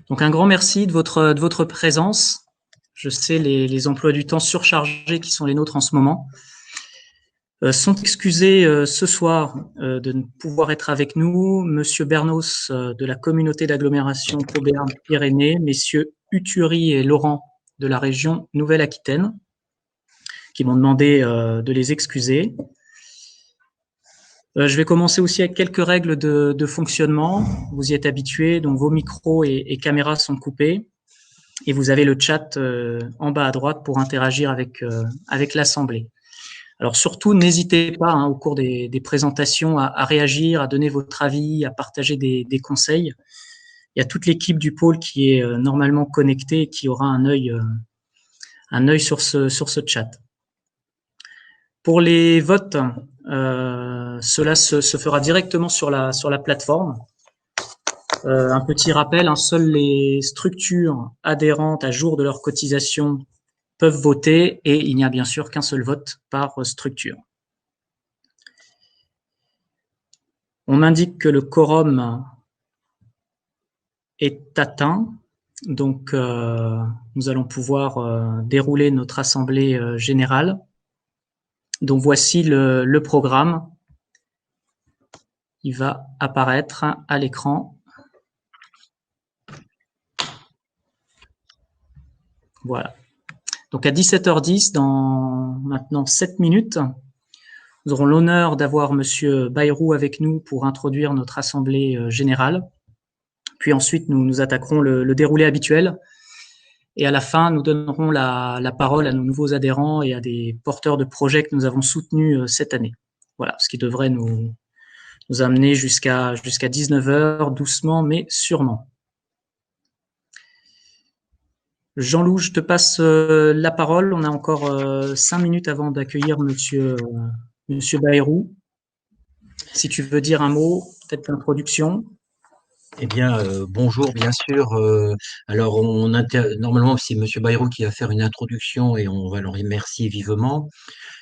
Donc un grand merci de votre présence. Je sais les emplois du temps surchargés qui sont les nôtres en ce moment. Sont excusés ce soir de ne pouvoir être avec nous Monsieur Bernos de la communauté d'agglomération Pau Béarn Pyrénées, messieurs Uturi et Laurent de la région Nouvelle-Aquitaine, qui m'ont demandé de les excuser. Je vais commencer aussi avec quelques règles de fonctionnement. Vous y êtes habitués, donc vos micros et caméras sont coupés. Et vous avez le chat en bas à droite pour interagir avec l'Assemblée. Alors surtout, n'hésitez pas au cours des présentations à réagir, à donner votre avis, à partager des conseils. Il y a toute l'équipe du pôle qui est normalement connectée et qui aura un œil sur ce chat. Pour les votes, cela se fera directement sur la plateforme. Un petit rappel, seules les structures adhérentes à jour de leur cotisation peuvent voter et il n'y a bien sûr qu'un seul vote par structure. On m'indique que le quorum est atteint, donc nous allons pouvoir dérouler notre assemblée générale. Donc voici le programme. Il va apparaître à l'écran. Voilà. Donc à 17h10, dans maintenant 7 minutes, nous aurons l'honneur d'avoir Monsieur Bayrou avec nous pour introduire notre assemblée générale. Puis ensuite, nous attaquerons le déroulé habituel. Et à la fin, nous donnerons la parole à nos nouveaux adhérents et à des porteurs de projets que nous avons soutenus cette année. Voilà, ce qui devrait nous amener jusqu'à 19h, doucement mais sûrement. Jean-Loup, je te passe la parole. On a encore 5 minutes avant d'accueillir Monsieur Bayrou. Si tu veux dire un mot, peut-être d'introduction. Eh bien, bonjour, bien sûr. Alors, normalement, c'est Monsieur Bayrou qui va faire une introduction et on va le remercier vivement.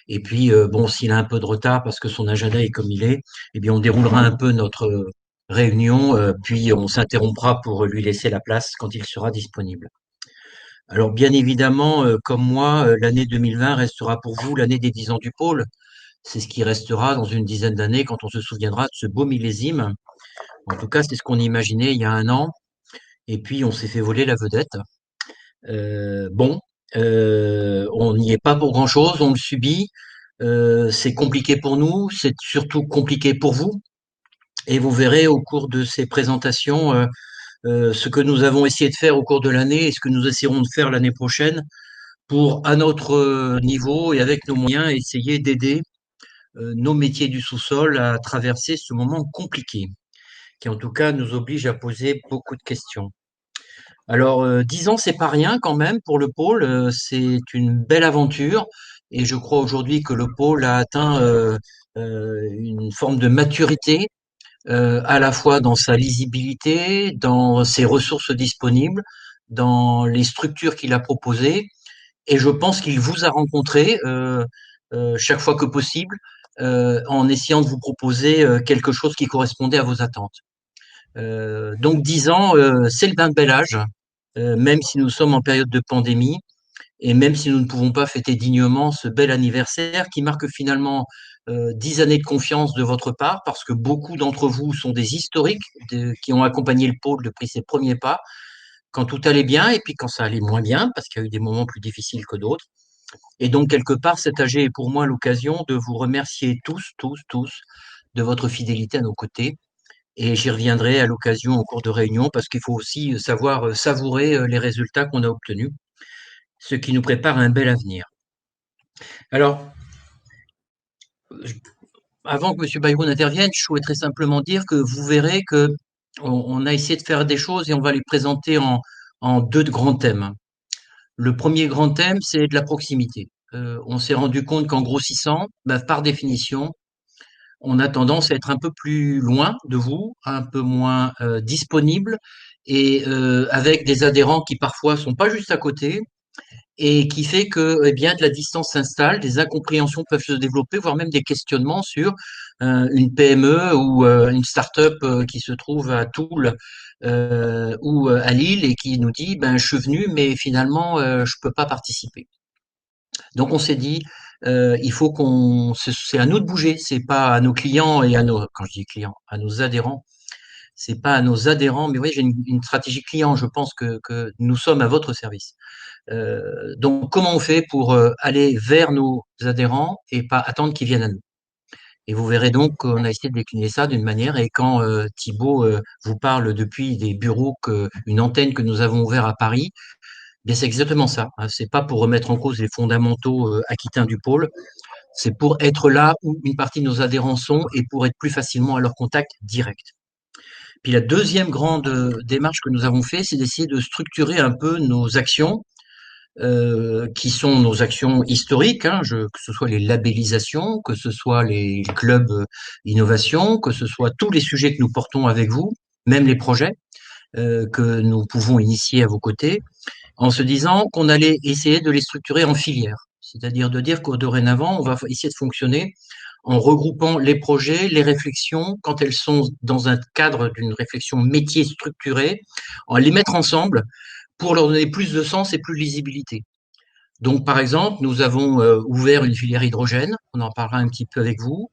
Et puis, bon, s'il a un peu de retard parce que son agenda est comme il est, eh bien, on déroulera un peu notre réunion, puis on s'interrompra pour lui laisser la place quand il sera disponible. Alors, bien évidemment, comme moi, l'année 2020 restera pour vous l'année des 10 ans du pôle. C'est ce qui restera dans une dizaine d'années quand on se souviendra de ce beau millésime. En tout cas, c'est ce qu'on imaginait il y a un an. Et puis, on s'est fait voler la vedette. Bon, on n'y est pas pour grand-chose, on le subit. C'est compliqué pour nous, c'est surtout compliqué pour vous. Et vous verrez au cours de ces présentations ce que nous avons essayé de faire au cours de l'année et ce que nous essaierons de faire l'année prochaine pour, à notre niveau et avec nos moyens, essayer d'aider nos métiers du sous-sol à traverser ce moment compliqué, qui en tout cas nous oblige à poser beaucoup de questions. Alors, 10 ans, c'est pas rien quand même pour le pôle, c'est une belle aventure et je crois aujourd'hui que le pôle a atteint une forme de maturité, à la fois dans sa lisibilité, dans ses ressources disponibles, dans les structures qu'il a proposées et je pense qu'il vous a rencontré chaque fois que possible, en essayant de vous proposer quelque chose qui correspondait à vos attentes. Donc 10 ans, c'est d'un bel âge, même si nous sommes en période de pandémie et même si nous ne pouvons pas fêter dignement ce bel anniversaire qui marque finalement 10 années de confiance de votre part, parce que beaucoup d'entre vous sont des historiques qui ont accompagné le pôle depuis ses premiers pas, quand tout allait bien et puis quand ça allait moins bien, parce qu'il y a eu des moments plus difficiles que d'autres. Et donc, quelque part, cet AG est pour moi l'occasion de vous remercier tous, tous, tous de votre fidélité à nos côtés. Et j'y reviendrai à l'occasion en cours de réunion parce qu'il faut aussi savoir savourer les résultats qu'on a obtenus, ce qui nous prépare à un bel avenir. Alors, avant que M. Bayrou n'intervienne, je souhaiterais simplement dire que vous verrez que on a essayé de faire des choses et on va les présenter en deux grands thèmes. Le premier grand thème, c'est de la proximité. On s'est rendu compte qu'en grossissant, par définition, on a tendance à être un peu plus loin de vous, un peu moins disponible et avec des adhérents qui parfois sont pas juste à côté et qui fait que, eh bien, de la distance s'installe, des incompréhensions peuvent se développer, voire même des questionnements sur une PME ou une start-up qui se trouve à Toul ou à Lille et qui nous dit, ben, je suis venu, mais finalement, je peux pas participer. Donc on s'est dit, il faut c'est à nous de bouger, c'est pas à nos clients et quand je dis clients, à nos adhérents, c'est pas à nos adhérents, mais oui, j'ai une stratégie client. Je pense que nous sommes à votre service. Donc, comment on fait pour aller vers nos adhérents et pas attendre qu'ils viennent à nous? Et vous verrez donc qu'on a essayé de décliner ça d'une manière. Et quand Thibaut vous parle depuis des bureaux, une antenne que nous avons ouvert à Paris, bien c'est exactement ça. Hein. C'est pas pour remettre en cause les fondamentaux aquitains du pôle. C'est pour être là où une partie de nos adhérents sont et pour être plus facilement à leur contact direct. Puis la deuxième grande démarche que nous avons fait, c'est d'essayer de structurer un peu nos actions qui sont nos actions historiques, hein, que ce soit les labellisations, que ce soit les clubs innovation, que ce soit tous les sujets que nous portons avec vous, même les projets que nous pouvons initier à vos côtés, en se disant qu'on allait essayer de les structurer en filières. C'est-à-dire de dire qu'au dorénavant, on va essayer de fonctionner en regroupant les projets, les réflexions, quand elles sont dans un cadre d'une réflexion métier structurée, en les mettre ensemble pour leur donner plus de sens et plus de lisibilité. Donc, par exemple, nous avons ouvert une filière hydrogène, on en parlera un petit peu avec vous,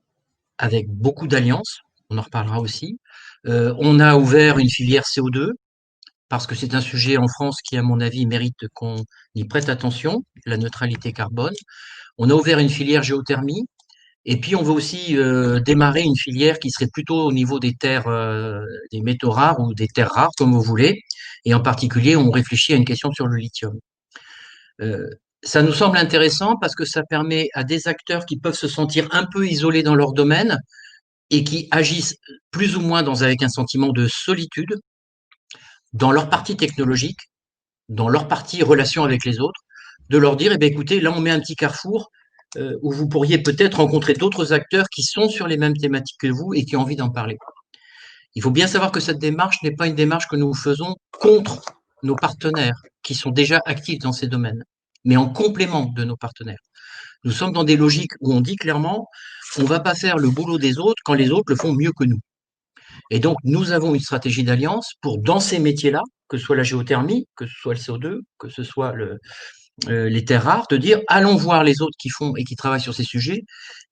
avec beaucoup d'alliances, on en reparlera aussi. On a ouvert une filière CO2, parce que c'est un sujet en France qui, à mon avis, mérite qu'on y prête attention, la neutralité carbone. On a ouvert une filière géothermie, et puis on veut aussi démarrer une filière qui serait plutôt au niveau des terres, des métaux rares ou des terres rares, comme vous voulez. Et en particulier, on réfléchit à une question sur le lithium. Euh, Ça nous semble intéressant parce que ça permet à des acteurs qui peuvent se sentir un peu isolés dans leur domaine et qui agissent plus ou moins avec un sentiment de solitude dans leur partie technologique, dans leur partie relation avec les autres, de leur dire, eh bien, écoutez, là, on met un petit carrefour où vous pourriez peut-être rencontrer d'autres acteurs qui sont sur les mêmes thématiques que vous et qui ont envie d'en parler. Il faut bien savoir que cette démarche n'est pas une démarche que nous faisons contre nos partenaires qui sont déjà actifs dans ces domaines, mais en complément de nos partenaires. Nous sommes dans des logiques où on dit clairement, on ne va pas faire le boulot des autres quand les autres le font mieux que nous. Et donc, nous avons une stratégie d'alliance pour, dans ces métiers-là, que ce soit la géothermie, que ce soit le CO2, que ce soit les terres rares, de dire, allons voir les autres qui font et qui travaillent sur ces sujets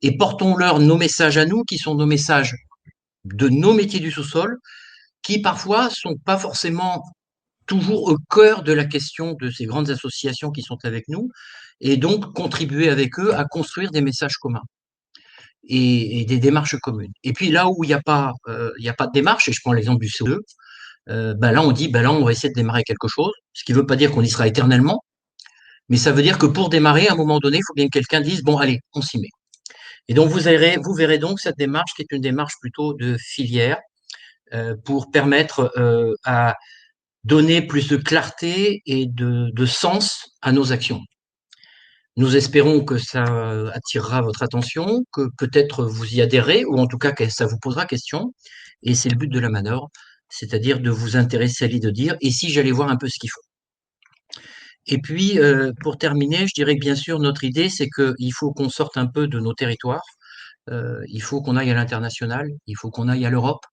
et portons-leur nos messages à nous, qui sont nos messages de nos métiers du sous-sol, qui parfois sont pas forcément toujours au cœur de la question de ces grandes associations qui sont avec nous, et donc contribuer avec eux à construire des messages communs et des démarches communes. Et puis là où il y a pas de démarche, et je prends l'exemple du CO2, ben là on dit, ben là on va essayer de démarrer quelque chose, ce qui ne veut pas dire qu'on y sera éternellement, mais ça veut dire que pour démarrer, à un moment donné, il faut bien que quelqu'un dise, bon allez, on s'y met. Et donc vous verrez donc cette démarche qui est une démarche plutôt de filière pour permettre à donner plus de clarté et de sens à nos actions. Nous espérons que ça attirera votre attention, que peut-être vous y adhérez, ou en tout cas que ça vous posera question. Et c'est le but de la manœuvre, c'est-à-dire de vous intéresser à l'idée de dire, et si j'allais voir un peu ce qu'il faut. Et puis, pour terminer, je dirais que bien sûr, notre idée, c'est qu'il faut qu'on sorte un peu de nos territoires, il faut qu'on aille à l'international, il faut qu'on aille à l'Europe,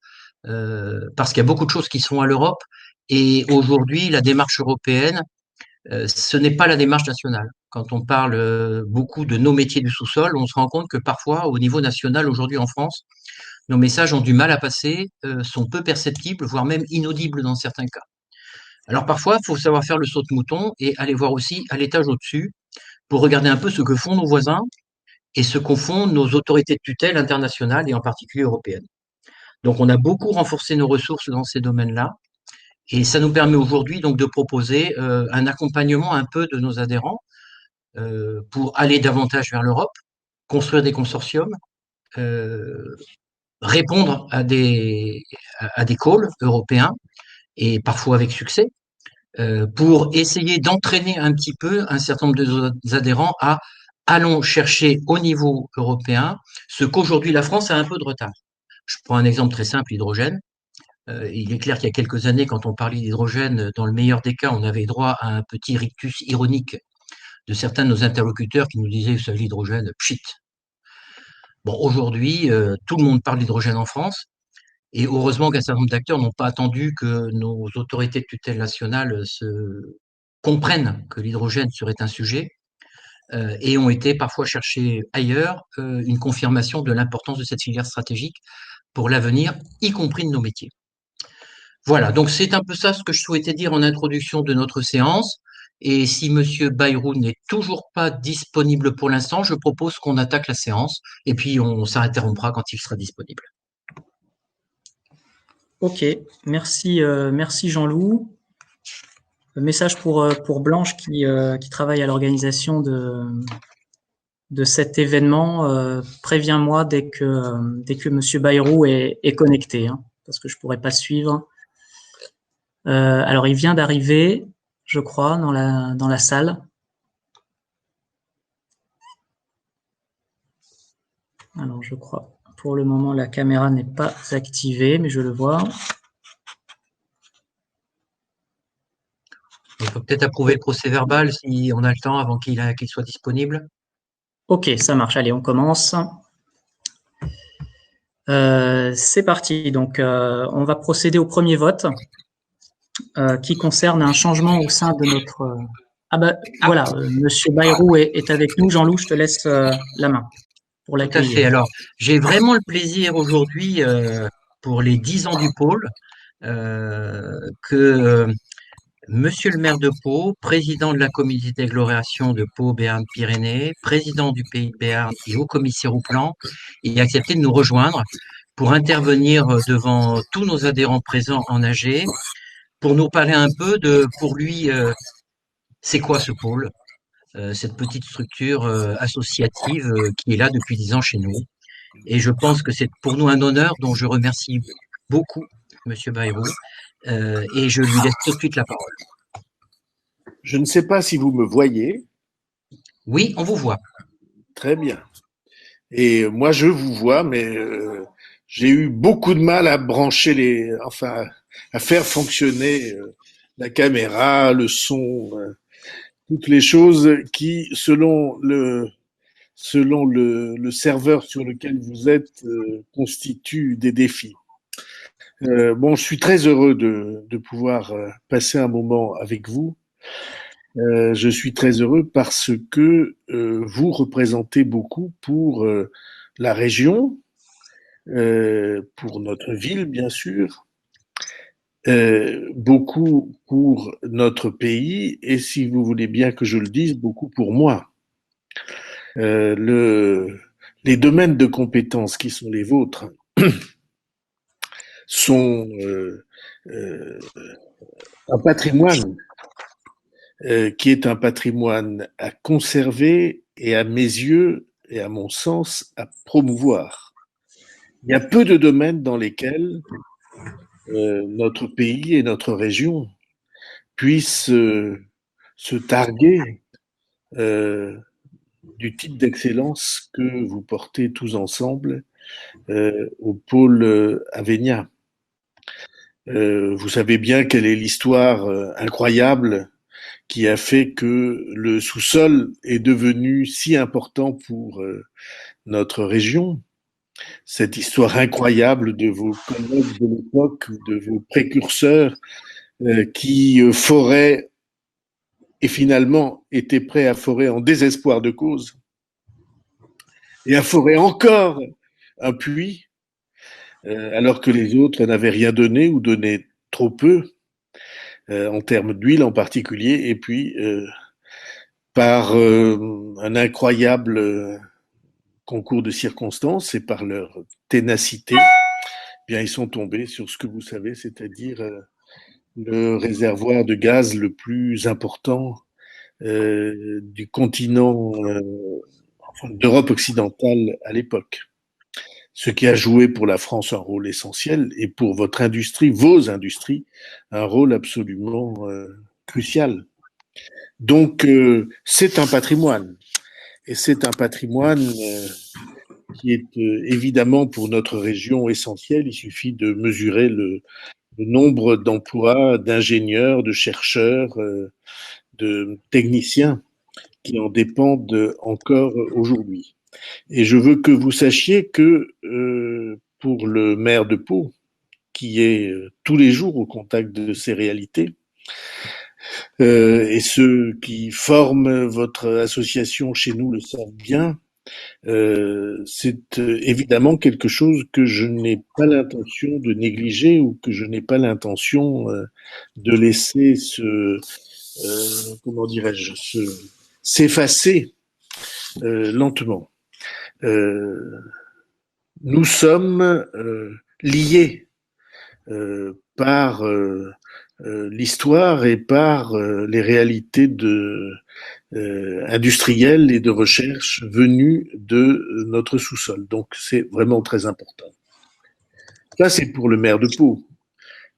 parce qu'il y a beaucoup de choses qui sont à l'Europe, et aujourd'hui, la démarche européenne, ce n'est pas la démarche nationale. Quand on parle beaucoup de nos métiers du sous-sol, on se rend compte que parfois, au niveau national, aujourd'hui en France, nos messages ont du mal à passer, sont peu perceptibles, voire même inaudibles dans certains cas. Alors parfois, il faut savoir faire le saut de mouton et aller voir aussi à l'étage au-dessus pour regarder un peu ce que font nos voisins et ce qu'en font nos autorités de tutelle internationales et en particulier européennes. Donc on a beaucoup renforcé nos ressources dans ces domaines-là et ça nous permet aujourd'hui donc de proposer un accompagnement un peu de nos adhérents pour aller davantage vers l'Europe, construire des consortiums, euh, répondre à des calls européens et parfois avec succès, pour essayer d'entraîner un petit peu un certain nombre de nos adhérents à allons chercher au niveau européen ce qu'aujourd'hui la France a un peu de retard. Je prends un exemple très simple, l'hydrogène. Il est clair qu'il y a quelques années, quand on parlait d'hydrogène, dans le meilleur des cas, on avait droit à un petit rictus ironique de certains de nos interlocuteurs qui nous disaient, vous savez, l'hydrogène, pchit. Bon, aujourd'hui, tout le monde parle d'hydrogène en France, et heureusement qu'un certain nombre d'acteurs n'ont pas attendu que nos autorités de tutelle nationale se comprennent que l'hydrogène serait un sujet, et ont été parfois chercher ailleurs une confirmation de l'importance de cette filière stratégique pour l'avenir, y compris de nos métiers. Voilà, donc c'est un peu ça ce que je souhaitais dire en introduction de notre séance. Et si Monsieur Bayrou n'est toujours pas disponible pour l'instant, je propose qu'on attaque la séance et puis on s'interrompra quand il sera disponible. Ok, merci, merci Jean-Loup. Message pour Blanche qui travaille à l'organisation de cet événement. Préviens-moi dès que Monsieur Bayrou est connecté, hein, parce que je pourrais pas suivre. Alors il vient d'arriver, je crois, dans la salle. Alors je crois, pour le moment la caméra n'est pas activée, mais je le vois. On peut peut-être approuver le procès-verbal si on a le temps avant qu'il soit disponible. Ok, ça marche. Allez, on commence. C'est parti. Donc, on va procéder au premier vote qui concerne un changement au sein de notre. Ah bah voilà, Monsieur Bayrou est avec nous. Jean-Loup, je te laisse la main pour Tout à fait. l'accueillir. Alors, j'ai vraiment le plaisir aujourd'hui, pour les 10 ans du pôle, que Monsieur le maire de Pau, président de la communauté d'agglomération de Pau-Béarn-Pyrénées, président du Pays de Béarn et haut-commissaire au plan, ait accepté de nous rejoindre pour intervenir devant tous nos adhérents présents en AG, pour nous parler un peu de, pour lui, c'est quoi ce pôle, cette petite structure associative qui est là depuis 10 ans chez nous. Et je pense que c'est pour nous un honneur dont je remercie beaucoup Monsieur Bayrou, et je lui laisse tout de suite la parole. Je ne sais pas si vous me voyez. Oui, on vous voit. Très bien. Et moi, je vous vois, mais j'ai eu beaucoup de mal à brancher à faire fonctionner la caméra, le son, toutes les choses qui, selon le serveur sur lequel vous êtes, constituent des défis. Bon, je suis très heureux de pouvoir passer un moment avec vous. Je suis très heureux parce que vous représentez beaucoup pour la région, pour notre ville, bien sûr, beaucoup pour notre pays et, si vous voulez bien que je le dise, beaucoup pour moi. Les domaines de compétences qui sont les vôtres sont un patrimoine qui est un patrimoine à conserver et, à mes yeux et à mon sens, à promouvoir. Il y a peu de domaines dans lesquels notre pays et notre région puissent se targuer du type d'excellence que vous portez tous ensemble au pôle Avenia. Vous savez bien quelle est l'histoire incroyable qui a fait que le sous-sol est devenu si important pour notre région. Cette histoire incroyable de vos collègues de l'époque, de vos précurseurs qui foraient et finalement étaient prêts à forer en désespoir de cause et à forer encore un puits alors que les autres n'avaient rien donné ou donné trop peu en termes d'huile en particulier, et puis par un incroyable concours de circonstances et par leur ténacité, eh bien ils sont tombés sur ce que vous savez, c'est-à-dire le réservoir de gaz le plus important du continent d'Europe occidentale à l'époque. Ce qui a joué pour la France un rôle essentiel et pour votre industrie, vos industries, un rôle absolument crucial. Donc, c'est un patrimoine. Et c'est un patrimoine qui est évidemment pour notre région essentiel. Il suffit de mesurer le nombre d'emplois, d'ingénieurs, de chercheurs, de techniciens qui en dépendent encore aujourd'hui. Et je veux que vous sachiez que pour le maire de Pau, qui est tous les jours au contact de ces réalités, et ceux qui forment votre association chez nous le savent bien, c'est évidemment quelque chose que je n'ai pas l'intention de négliger ou que je n'ai pas l'intention de laisser comment dirais-je, s'effacer lentement. Nous sommes liés par l'histoire et par les réalités industrielles et de recherche venues de notre sous-sol. Donc c'est vraiment très important. Ça, c'est pour le maire de Pau.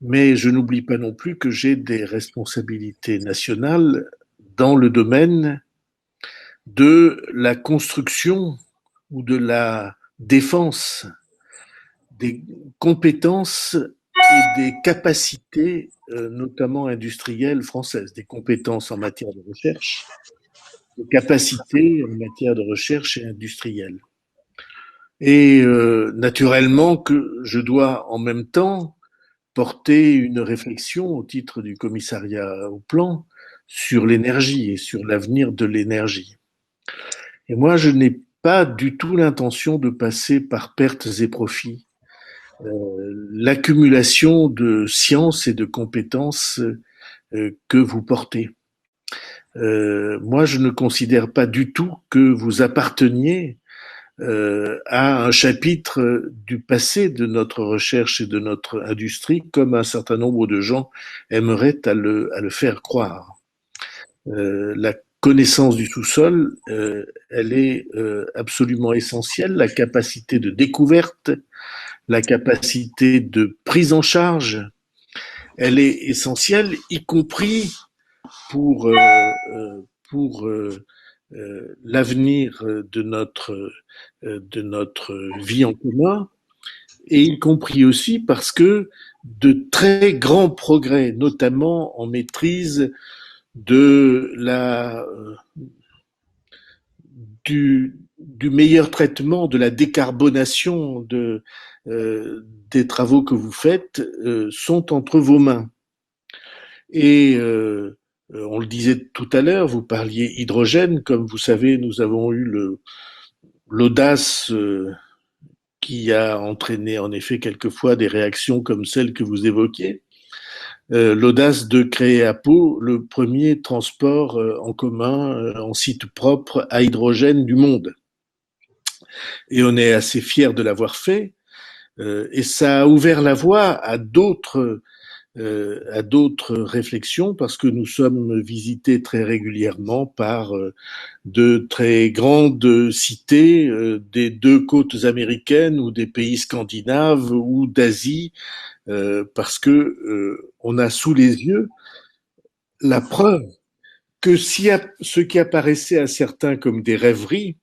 Mais je n'oublie pas non plus que j'ai des responsabilités nationales dans le domaine de la construction ou de la défense des compétences et des capacités, notamment industrielles françaises, des compétences en matière de recherche, des capacités en matière de recherche et industrielle. Et naturellement que je dois en même temps porter une réflexion au titre du commissariat au plan sur l'énergie et sur l'avenir de l'énergie. Et moi, je n'ai pas du tout l'intention de passer par pertes et profits l'accumulation de sciences et de compétences que vous portez. Moi, je ne considère pas du tout que vous apparteniez à un chapitre du passé de notre recherche et de notre industrie, comme un certain nombre de gens aimeraient à le faire croire. La connaissance du sous-sol, elle est absolument essentielle, la capacité de découverte, la capacité de prise en charge, elle est essentielle, y compris pour l'avenir de notre vie en commun, et y compris aussi parce que de très grands progrès, notamment en maîtrise de du meilleur traitement, de la décarbonation des travaux que vous faites, sont entre vos mains. Et on le disait tout à l'heure, vous parliez hydrogène. Comme vous savez, nous avons eu l'audace qui a entraîné en effet quelquefois des réactions comme celles que vous évoquiez. L'audace de créer à Pau le premier transport en commun, en site propre à hydrogène du monde. Et on est assez fiers de l'avoir fait. Et ça a ouvert la voie à d'autres réflexions parce que nous sommes visités très régulièrement par de très grandes cités des deux côtes américaines ou des pays scandinaves ou d'Asie parce que on a sous les yeux la preuve que ce qui apparaissait à certains comme des rêveries,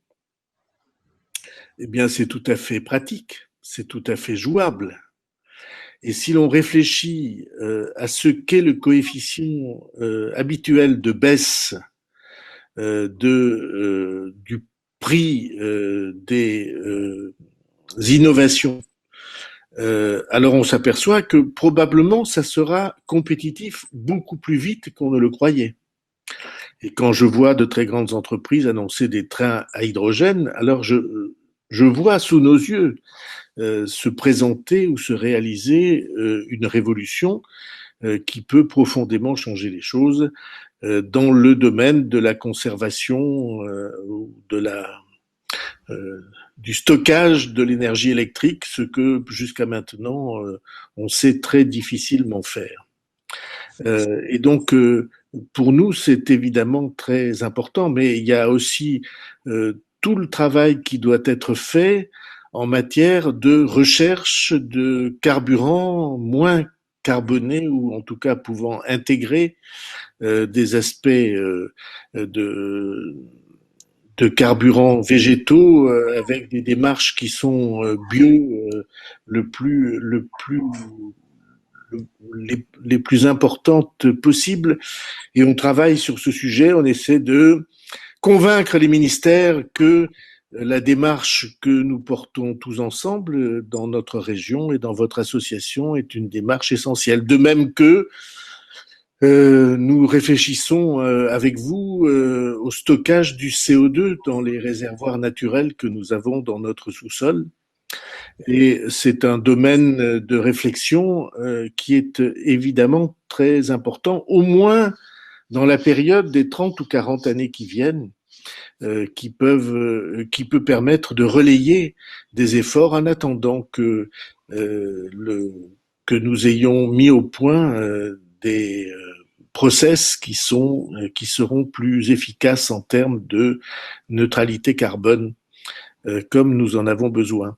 eh bien c'est tout à fait pratique, c'est tout à fait jouable. Et si l'on réfléchit à ce qu'est le coefficient habituel de baisse du prix des innovations, alors on s'aperçoit que probablement ça sera compétitif beaucoup plus vite qu'on ne le croyait. Et quand je vois de très grandes entreprises annoncer des trains à hydrogène, alors je vois sous nos yeux se présenter ou se réaliser une révolution qui peut profondément changer les choses dans le domaine de la conservation du stockage de l'énergie électrique, ce que jusqu'à maintenant on sait très difficilement faire. Et donc pour nous c'est évidemment très important, mais il y a aussi tout le travail qui doit être fait en matière de recherche de carburants moins carbonés ou en tout cas pouvant intégrer des aspects de carburants végétaux avec des démarches qui sont bio les plus importantes possibles. Et on travaille sur ce sujet, on essaie de convaincre les ministères que la démarche que nous portons tous ensemble dans notre région et dans votre association est une démarche essentielle. De même que nous réfléchissons avec vous au stockage du CO2 dans les réservoirs naturels que nous avons dans notre sous-sol. Et c'est un domaine de réflexion qui est évidemment très important, au moins dans la période des 30 ou 40 années qui viennent, qui peut permettre de relayer des efforts en attendant que nous ayons mis au point des process qui seront plus efficaces en termes de neutralité carbone, comme nous en avons besoin.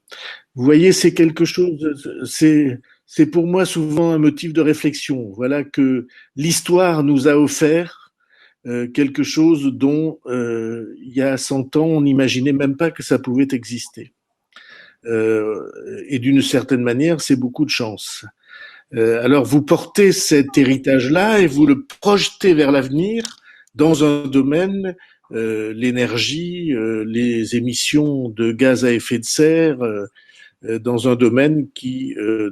Vous voyez, c'est quelque chose, c'est pour moi souvent un motif de réflexion. Voilà que l'histoire nous a offert quelque chose dont il y a 100 ans, on n'imaginait même pas que ça pouvait exister. Et d'une certaine manière, c'est beaucoup de chance. Alors, vous portez cet héritage-là et vous le projetez vers l'avenir dans un domaine, l'énergie, les émissions de gaz à effet de serre, dans un domaine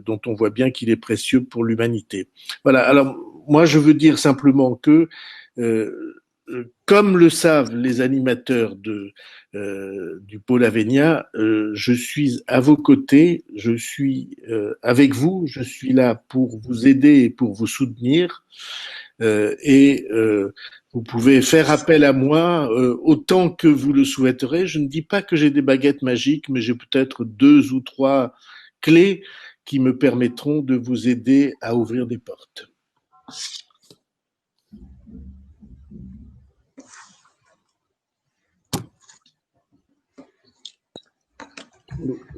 dont on voit bien qu'il est précieux pour l'humanité. Voilà. Alors, moi, je veux dire simplement que, comme le savent les animateurs du pôle Avenia, je suis à vos côtés, je suis avec vous, je suis là pour vous aider et pour vous soutenir. Vous pouvez faire appel à moi autant que vous le souhaiterez. Je ne dis pas que j'ai des baguettes magiques, mais j'ai peut-être 2 ou 3 clés qui me permettront de vous aider à ouvrir des portes.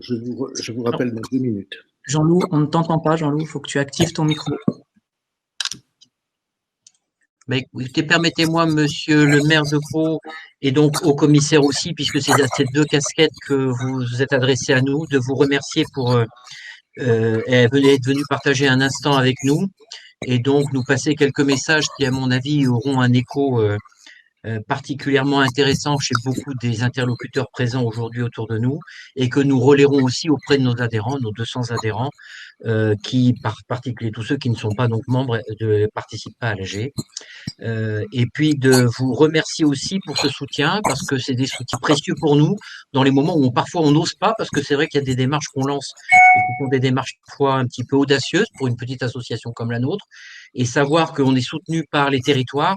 Je vous rappelle dans 2 minutes. Jean-Loup, on ne t'entend pas, Jean-Loup, il faut que tu actives ton micro. Écoutez, permettez-moi, monsieur le maire de Pau, et donc au commissaire aussi, puisque c'est à ces 2 casquettes que vous êtes adressés à nous, de vous remercier pour être venu partager un instant avec nous, et donc nous passer quelques messages qui, à mon avis, auront un écho particulièrement intéressant chez beaucoup des interlocuteurs présents aujourd'hui autour de nous, et que nous relayerons aussi auprès de nos adhérents, nos 200 adhérents, qui, par particulier tous ceux qui ne sont pas donc membres, ne participent pas à l'AG. Et puis de vous remercier aussi pour ce soutien, parce que c'est des soutiens précieux pour nous dans les moments où parfois on n'ose pas, parce que c'est vrai qu'il y a des démarches qu'on lance et qui sont des démarches parfois un petit peu audacieuses pour une petite association comme la nôtre, et savoir qu'on est soutenu par les territoires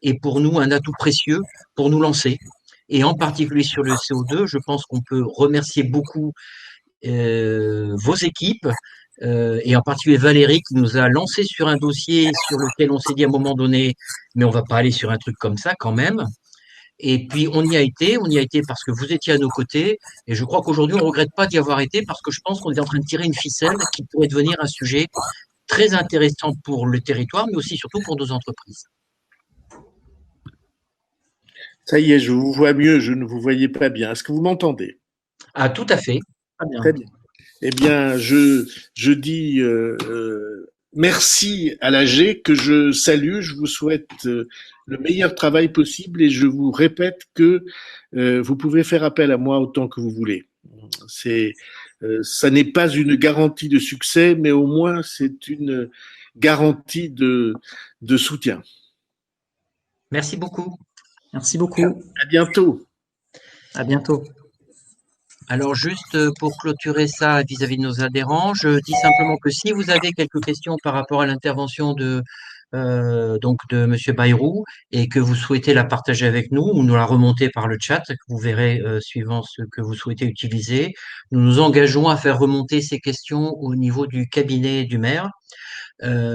est pour nous un atout précieux pour nous lancer. Et en particulier sur le CO2, je pense qu'on peut remercier beaucoup vos équipes, et en particulier Valérie qui nous a lancé sur un dossier sur lequel on s'est dit à un moment donné, mais on va pas aller sur un truc comme ça quand même. Et puis on y a été parce que vous étiez à nos côtés, et je crois qu'aujourd'hui on regrette pas d'y avoir été, parce que je pense qu'on est en train de tirer une ficelle qui pourrait devenir un sujet très intéressant pour le territoire, mais aussi surtout pour nos entreprises. Ça y est, je vous vois mieux, je ne vous voyais pas bien. Est-ce que vous m'entendez? Ah, tout à fait. Très bien. Eh bien, je dis merci à l'AG que je salue. Je vous souhaite le meilleur travail possible et je vous répète que vous pouvez faire appel à moi autant que vous voulez. Ça n'est pas une garantie de succès, mais au moins c'est une garantie de soutien. Merci beaucoup. Merci beaucoup. À bientôt. À bientôt. Alors juste pour clôturer ça vis-à-vis de nos adhérents, je dis simplement que si vous avez quelques questions par rapport à l'intervention de Monsieur Bayrou, et que vous souhaitez la partager avec nous ou nous la remonter par le chat, que vous verrez suivant ce que vous souhaitez utiliser, nous nous engageons à faire remonter ces questions au niveau du cabinet du maire.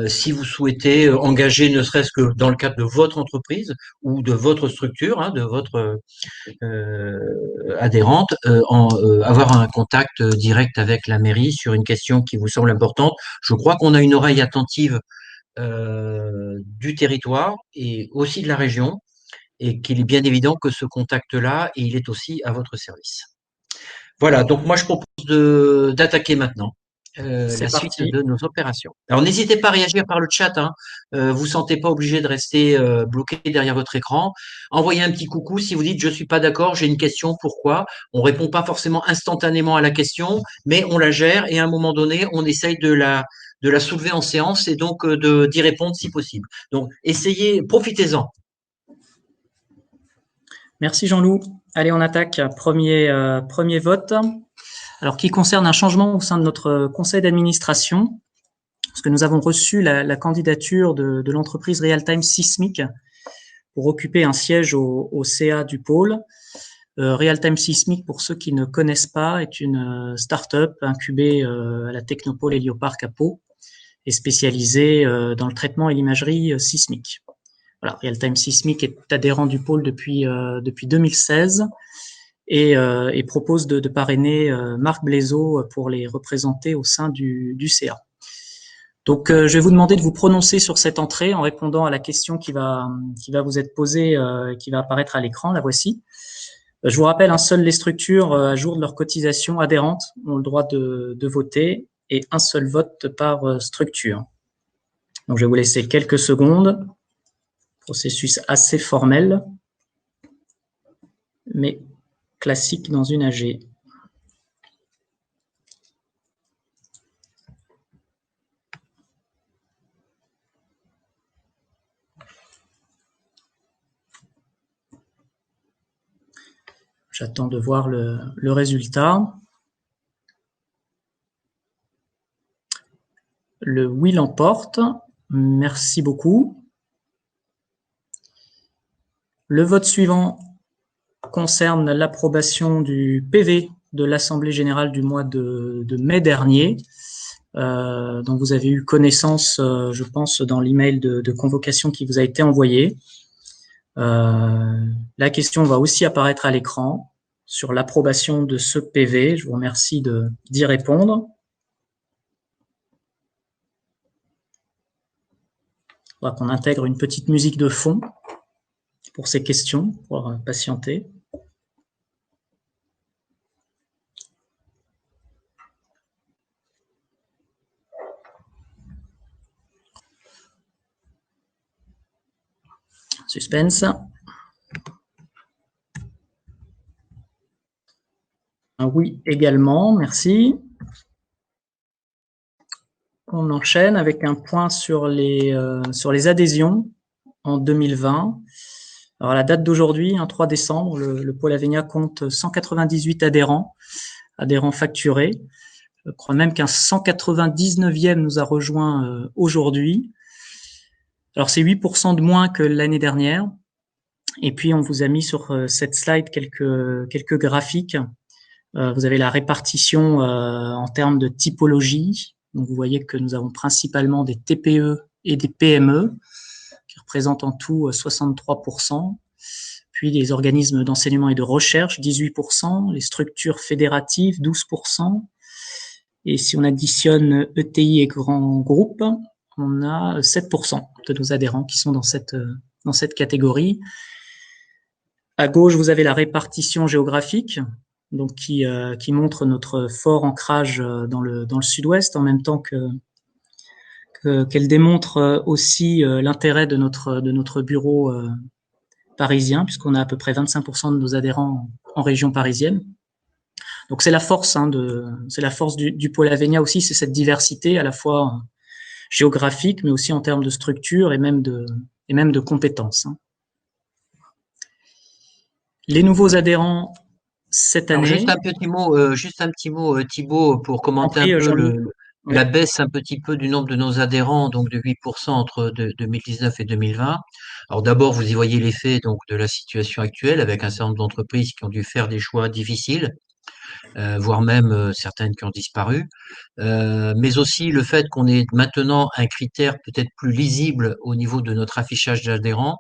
Si vous souhaitez engager, ne serait-ce que dans le cadre de votre entreprise ou de votre structure, de votre adhérente, avoir un contact direct avec la mairie sur une question qui vous semble importante. Je crois qu'on a une oreille attentive du territoire et aussi de la région, et qu'il est bien évident que ce contact-là, il est aussi à votre service. Voilà, donc moi je propose d'attaquer maintenant. C'est la suite parti. de nos opérations. Alors n'hésitez pas à réagir par le chat, hein. Vous sentez pas obligé de rester bloqué derrière votre écran. Envoyez un petit coucou si vous dites je suis pas d'accord, j'ai une question, pourquoi. On répond pas forcément instantanément à la question, mais on la gère et à un moment donné, on essaye de la soulever en séance et donc d'y répondre si possible. Donc essayez, profitez-en. Merci Jean-Loup. Allez, on attaque. Premier vote. Alors, qui concerne un changement au sein de notre conseil d'administration, parce que nous avons reçu la candidature de l'entreprise Realtime Sismic pour occuper un siège au CA du pôle. Realtime Sismic, pour ceux qui ne connaissent pas, est une start-up incubée à la Technopole Hélioparc à Pau et spécialisée dans le traitement et l'imagerie sismique. Voilà, Realtime Sismic est adhérent du pôle depuis 2016 et propose de parrainer Marc Blaiseau pour les représenter au sein du CA. Donc, je vais vous demander de vous prononcer sur cette entrée en répondant à la question qui va vous être posée, qui va apparaître à l'écran. La voici. Je vous rappelle, seules les structures à jour de leur cotisation adhérentes ont le droit de voter et un seul vote par structure. Donc, je vais vous laisser quelques secondes. Processus assez formel, mais classique dans une AG. J'attends de voir le résultat. Le oui l'emporte. Merci beaucoup. Le vote suivant concerne l'approbation du PV de l'Assemblée générale du mois de mai dernier, dont vous avez eu connaissance, je pense, dans l'email de convocation qui vous a été envoyé. La question va aussi apparaître à l'écran sur l'approbation de ce PV. Je vous remercie d'y répondre. Il faudra qu'on intègre une petite musique de fond pour ces questions, pour patienter. Suspense. Un oui également, merci. On enchaîne avec un point sur les adhésions en 2020. Alors à la date d'aujourd'hui, 3 décembre, le pôle Avenia compte 198 adhérents facturés. Je crois même qu'un 199e nous a rejoint aujourd'hui. Alors c'est 8% de moins que l'année dernière. Et puis on vous a mis sur cette slide quelques graphiques. Vous avez la répartition en termes de typologie. Donc vous voyez que nous avons principalement des TPE et des PME qui représentent en tout 63%. Puis les organismes d'enseignement et de recherche, 18%, les structures fédératives, 12%. Et si on additionne ETI et grands groupes, on a 7% de nos adhérents qui sont dans cette catégorie. À gauche, vous avez la répartition géographique, donc qui montre notre fort ancrage dans le sud-ouest, en même temps qu'elle démontre aussi l'intérêt de notre bureau parisien, puisqu'on a à peu près 25% de nos adhérents en région parisienne. Donc c'est la force, c'est la force du pôle Avenia aussi, c'est cette diversité à la fois géographique, mais aussi en termes de structure et même de compétences. Les nouveaux adhérents cette année. Alors juste un petit mot, Thibaut, pour commenter un peu la baisse un petit peu du nombre de nos adhérents, donc de 8% entre 2019 et 2020. Alors d'abord, vous y voyez l'effet donc de la situation actuelle avec un certain nombre d'entreprises qui ont dû faire des choix difficiles, voire même certaines qui ont disparu, mais aussi le fait qu'on ait maintenant un critère peut-être plus lisible au niveau de notre affichage d'adhérents,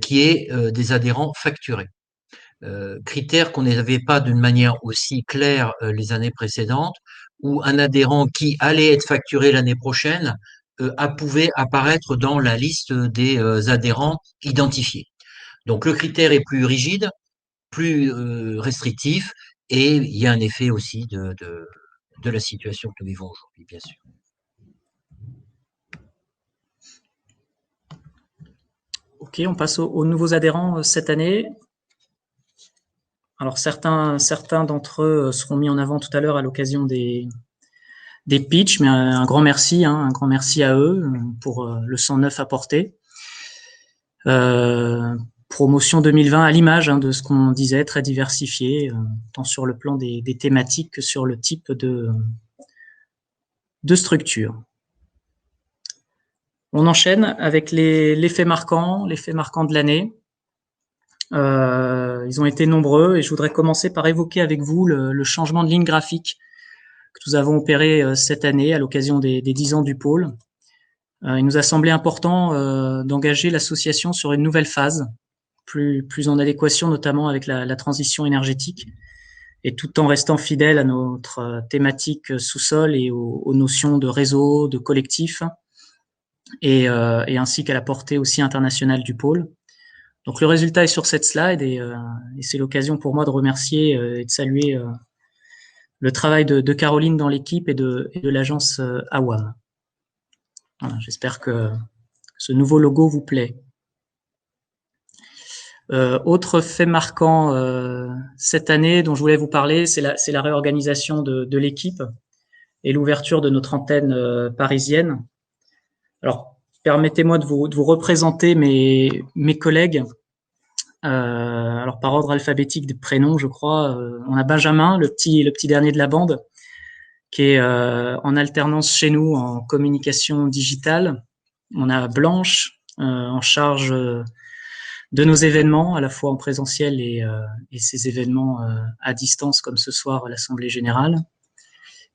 qui est des adhérents facturés. Critère qu'on n'avait pas d'une manière aussi claire les années précédentes, où un adhérent qui allait être facturé l'année prochaine pouvait apparaître dans la liste des adhérents identifiés. Donc le critère est plus rigide, plus restrictif, et il y a un effet aussi de de la situation que nous vivons aujourd'hui, bien sûr. Ok, on passe aux nouveaux adhérents cette année. Alors certains d'entre eux seront mis en avant tout à l'heure à l'occasion des pitchs, mais un grand merci à eux pour le 109 apporté. Promotion 2020 à l'image de ce qu'on disait, très diversifié, tant sur le plan des thématiques que sur le type de structure. On enchaîne avec les faits marquants de l'année. Ils ont été nombreux et je voudrais commencer par évoquer avec vous le changement de ligne graphique que nous avons opéré cette année à l'occasion des 10 ans du pôle. Il nous a semblé important d'engager l'association sur une nouvelle phase, plus en adéquation notamment avec la transition énergétique, et tout en restant fidèle à notre thématique sous-sol et aux notions de réseau, de collectif, et ainsi qu'à la portée aussi internationale du pôle. Donc le résultat est sur cette slide et c'est l'occasion pour moi de remercier et de saluer le travail de Caroline dans l'équipe et de l'agence AWAM. Voilà, j'espère que ce nouveau logo vous plaît. Autre fait marquant cette année dont je voulais vous parler, c'est la réorganisation de l'équipe et l'ouverture de notre antenne parisienne. Alors, permettez-moi de vous représenter mes collègues. Alors, par ordre alphabétique des prénoms, je crois, on a Benjamin, le petit dernier de la bande, qui est en alternance chez nous en communication digitale. On a Blanche en charge de nos événements, à la fois en présentiel et ces événements à distance, comme ce soir à l'Assemblée Générale.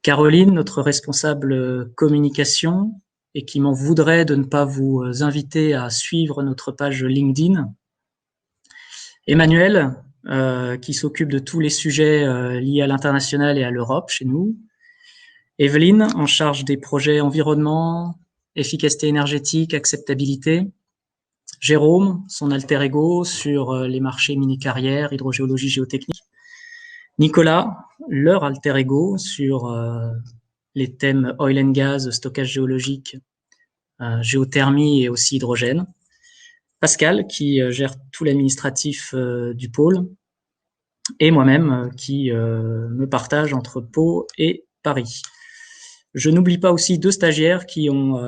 Caroline, notre responsable communication, et qui m'en voudrait de ne pas vous inviter à suivre notre page LinkedIn. Emmanuel, qui s'occupe de tous les sujets liés à l'international et à l'Europe chez nous. Evelyne, en charge des projets environnement, efficacité énergétique, acceptabilité. Jérôme, son alter ego sur les marchés mini-carrières, hydrogéologie, géotechnique. Nicolas, leur alter ego sur les thèmes oil and gas, stockage géologique, géothermie et aussi hydrogène. Pascal, qui gère tout l'administratif du pôle. Et moi-même, qui me partage entre Pau et Paris. Je n'oublie pas aussi 2 stagiaires qui ont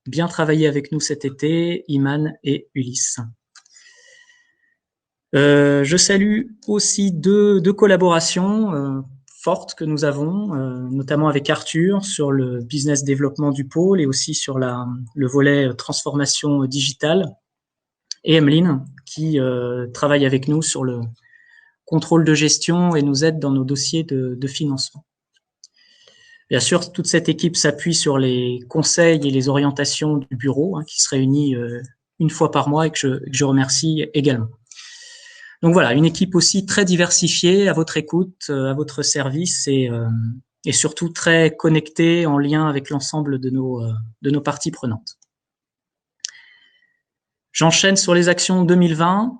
bien travaillé avec nous cet été, Iman et Ulysse. Je salue aussi deux collaborations fortes que nous avons, notamment avec Arthur sur le business développement du pôle et aussi sur le volet transformation digitale, et Emeline qui travaille avec nous sur le contrôle de gestion et nous aide dans nos dossiers de financement. Bien sûr, toute cette équipe s'appuie sur les conseils et les orientations du bureau qui se réunit une fois par mois et que je remercie également. Donc voilà, une équipe aussi très diversifiée, à votre écoute, à votre service et surtout très connectée, en lien avec l'ensemble de nos parties prenantes. J'enchaîne sur les actions 2020.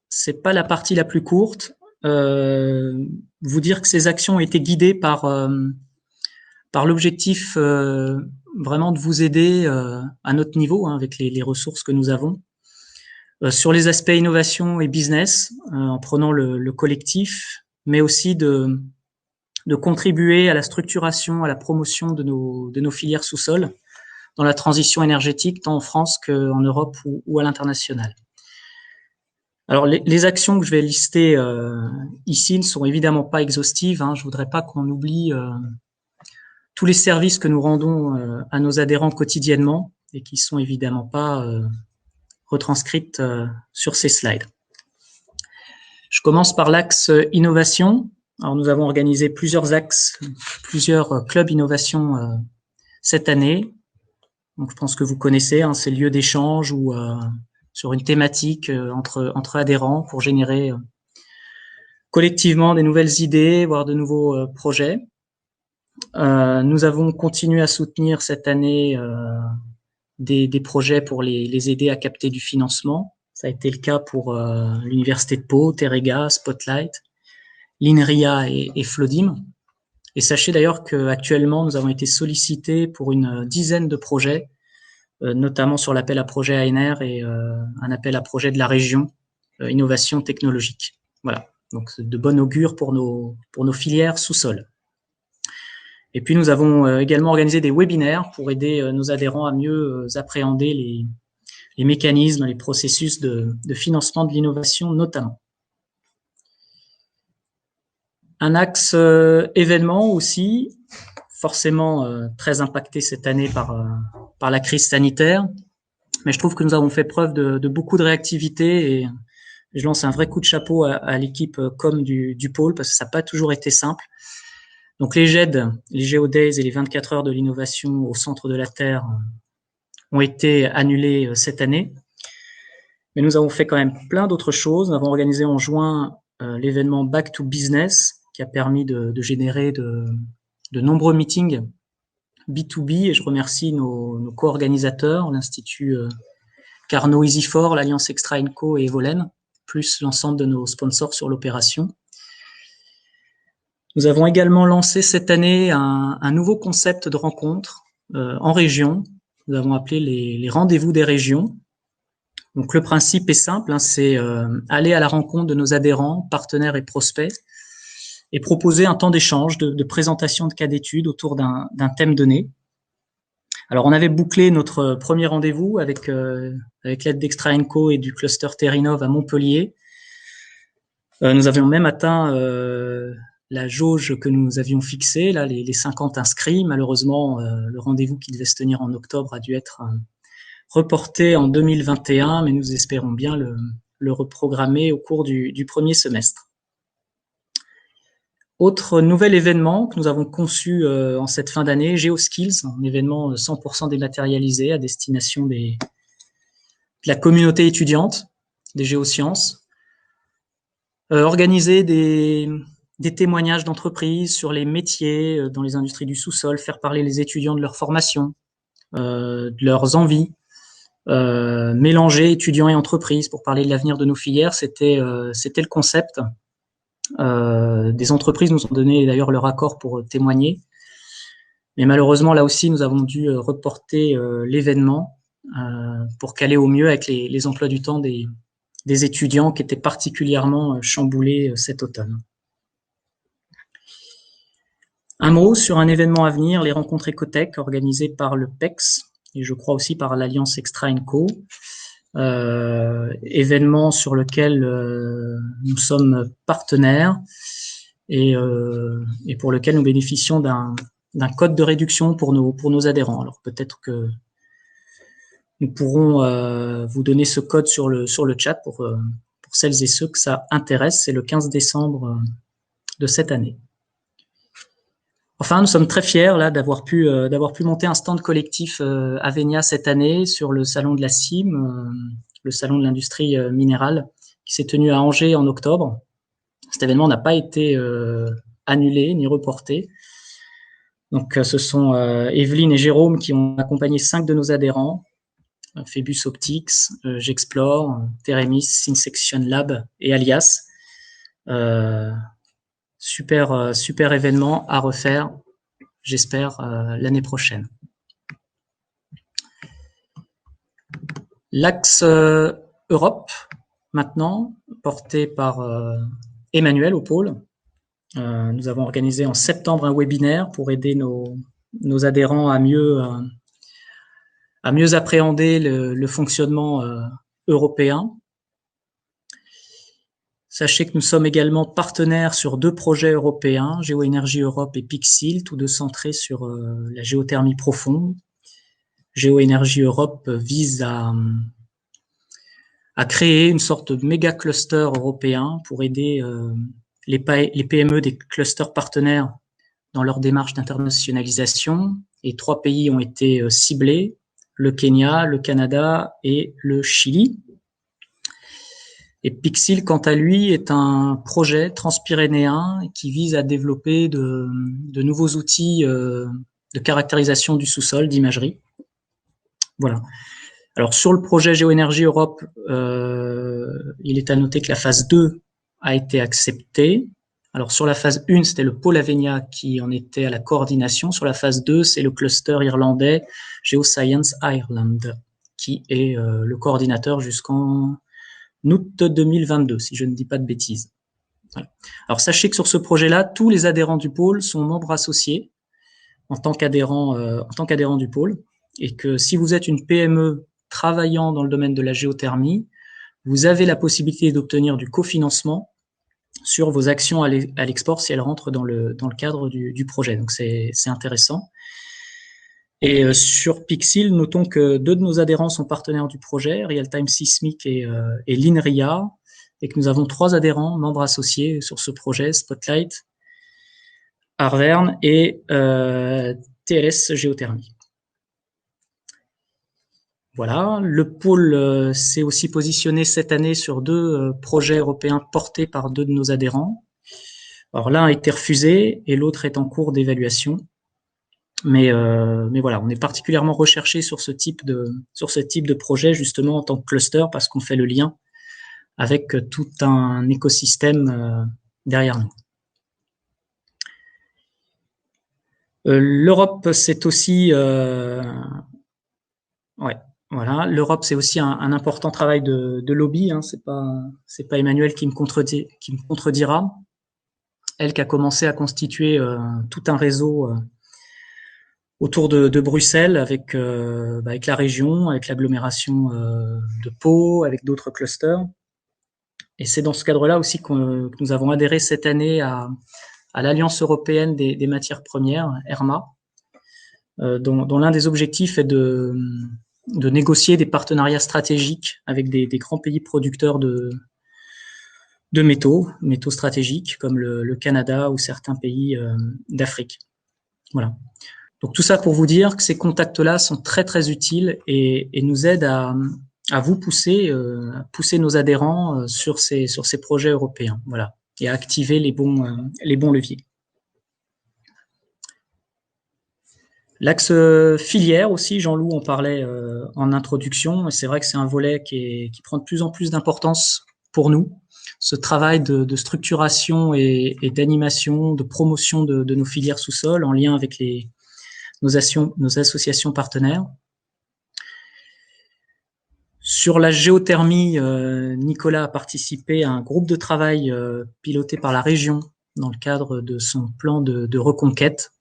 C'est pas la partie la plus courte. Vous dire que ces actions ont été guidées par l'objectif vraiment de vous aider à notre niveau, avec les ressources que nous avons. Sur les aspects innovation et business, en prenant le collectif, mais aussi de contribuer à la structuration, à la promotion de nos filières sous-sol dans la transition énergétique, tant en France qu'en Europe ou à l'international. Alors, les actions que je vais lister ici ne sont évidemment pas exhaustives. Je voudrais pas qu'on oublie tous les services que nous rendons à nos adhérents quotidiennement et qui sont évidemment pas retranscrites sur ces slides. Je commence par l'axe innovation. Alors, nous avons organisé plusieurs axes, plusieurs clubs innovation cette année. Donc, je pense que vous connaissez ces lieux d'échange ou sur une thématique entre adhérents pour générer collectivement des nouvelles idées, voire de nouveaux projets. Nous avons continué à soutenir cette année des projets pour les aider à capter du financement. Ça a été le cas pour l'Université de Pau, Terega, Spotlight, l'INRIA et Flodim. Et sachez d'ailleurs qu'actuellement, nous avons été sollicités pour une dizaine de projets, notamment sur l'appel à projet ANR et un appel à projet de la région, innovation technologique. Voilà, donc de bon augure pour nos filières sous-sol. Et puis nous avons également organisé des webinaires pour aider nos adhérents à mieux appréhender les mécanismes, les processus de financement de l'innovation notamment. Un axe événement aussi, forcément très impacté cette année par la crise sanitaire, mais je trouve que nous avons fait preuve de beaucoup de réactivité et je lance un vrai coup de chapeau à l'équipe com du pôle parce que ça n'a pas toujours été simple. Donc les GED, les GeoDays et les 24 heures de l'innovation au centre de la Terre ont été annulés cette année. Mais nous avons fait quand même plein d'autres choses. Nous avons organisé en juin l'événement Back to Business qui a permis de générer de nombreux meetings B2B et je remercie nos co-organisateurs, l'Institut Carnot EasyFor, l'Alliance Extra Co et Evolen, plus l'ensemble de nos sponsors sur l'opération. Nous avons également lancé cette année un nouveau concept de rencontre en région. Nous avons appelé les rendez-vous des régions. Donc le principe est simple, c'est aller à la rencontre de nos adhérents, partenaires et prospects et proposer un temps d'échange, de présentation de cas d'études autour d'un thème donné. Alors on avait bouclé notre premier rendez-vous avec l'aide d'Extra Co et du cluster Terrinov à Montpellier. Nous avions même atteint la jauge que nous avions fixée, là, les 50 inscrits. Malheureusement, le rendez-vous qui devait se tenir en octobre a dû être reporté en 2021, mais nous espérons bien le reprogrammer au cours du premier semestre. Autre nouvel événement que nous avons conçu en cette fin d'année, GeoSkills, un événement 100% dématérialisé à destination de la communauté étudiante des géosciences. Organiser des témoignages d'entreprises sur les métiers dans les industries du sous-sol, faire parler les étudiants de leur formation, de leurs envies, mélanger étudiants et entreprises pour parler de l'avenir de nos filières, c'était le concept. Des entreprises nous ont donné d'ailleurs leur accord pour témoigner, mais malheureusement là aussi nous avons dû reporter l'événement pour caler au mieux avec les emplois du temps des étudiants qui étaient particulièrement chamboulés cet automne. Un mot sur un événement à venir, les rencontres Ecotech organisées par le PEX et je crois aussi par l'Alliance Extra Co. Événement sur lequel nous sommes partenaires et pour lequel nous bénéficions d'un code de réduction pour nos adhérents. Alors peut-être que nous pourrons vous donner ce code sur le chat pour celles et ceux que ça intéresse. C'est le 15 décembre de cette année. Enfin, nous sommes très fiers là d'avoir pu monter un stand collectif à Vénia cette année sur le salon de la CIM, le salon de l'industrie minérale, qui s'est tenu à Angers en octobre. Cet événement n'a pas été annulé ni reporté. Donc, ce sont Evelyne et Jérôme qui ont accompagné 5 de nos adhérents, Phébus Optics, J'Explore, Teremis, Synsection Lab et Alias. Super événement à refaire, j'espère, l'année prochaine. L'axe Europe, maintenant, porté par Emmanuel au pôle. Nous avons organisé en septembre un webinaire pour aider nos adhérents à mieux appréhender le fonctionnement européen. Sachez que nous sommes également partenaires sur 2 projets européens, Géoénergie Europe et Pixil, tous deux centrés sur la géothermie profonde. Géoénergie Europe vise à créer une sorte de méga cluster européen pour aider les PME des clusters partenaires dans leur démarche d'internationalisation. Et 3 pays ont été ciblés, le Kenya, le Canada et le Chili. Et Pixil, quant à lui, est un projet transpyrénéen qui vise à développer de nouveaux outils de caractérisation du sous-sol, d'imagerie. Voilà. Alors, sur le projet Géoénergie Europe, il est à noter que la phase 2 a été acceptée. Alors, sur la phase 1, c'était le pôle Avenia qui en était à la coordination. Sur la phase 2, c'est le cluster irlandais Geoscience Ireland qui est le coordinateur jusqu'en août 2022, si je ne dis pas de bêtises. Voilà. Alors, sachez que sur ce projet-là, tous les adhérents du pôle sont membres associés en tant qu'adhérents du pôle, et que si vous êtes une PME travaillant dans le domaine de la géothermie, vous avez la possibilité d'obtenir du cofinancement sur vos actions à l'export si elles rentrent dans le cadre du projet. Donc, c'est intéressant. Et sur Pixil, notons que 2 de nos adhérents sont partenaires du projet, Real-Time Seismic et l'INRIA, et que nous avons 3 adhérents, membres associés sur ce projet, Spotlight, Arverne et TLS Géothermie. Voilà, le pôle s'est aussi positionné cette année sur 2 projets européens portés par 2 de nos adhérents. Alors l'un a été refusé et l'autre est en cours d'évaluation. Mais voilà, on est particulièrement recherché sur ce type de projet justement en tant que cluster parce qu'on fait le lien avec tout un écosystème derrière nous. L'Europe, c'est aussi l'Europe, c'est aussi un important travail de lobby. Hein, c'est pas Emmanuel qui me contredira. Elle qui a commencé à constituer tout un réseau autour de Bruxelles avec la région, avec l'agglomération de Pau, avec d'autres clusters. Et c'est dans ce cadre-là aussi que nous avons adhéré cette année à l'Alliance européenne des matières premières, ERMA, dont l'un des objectifs est de négocier des partenariats stratégiques avec des grands pays producteurs de métaux stratégiques comme le Canada ou certains pays d'Afrique. Voilà. Donc tout ça pour vous dire que ces contacts-là sont très très utiles et nous aident à vous pousser nos adhérents sur ces projets européens, voilà, et à activer les bons leviers. L'axe filière aussi, Jean-Loup en parlait en introduction, et c'est vrai que c'est un volet qui prend de plus en plus d'importance pour nous. Ce travail de structuration et d'animation, de promotion de nos filières sous-sol en lien avec nos associations partenaires. Sur la géothermie, Nicolas a participé à un groupe de travail piloté par la région dans le cadre de son plan de reconquête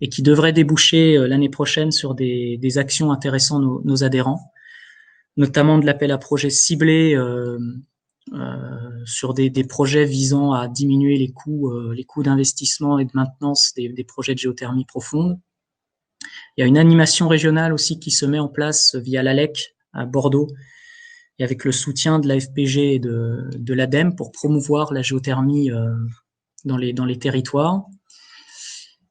et qui devrait déboucher l'année prochaine sur des actions intéressant nos adhérents, notamment de l'appel à projets ciblés sur des projets visant à diminuer les coûts d'investissement et de maintenance des projets de géothermie profonde. Il y a une animation régionale aussi qui se met en place via l'ALEC à Bordeaux et avec le soutien de l'AFPG et de l'ADEME pour promouvoir la géothermie dans les territoires.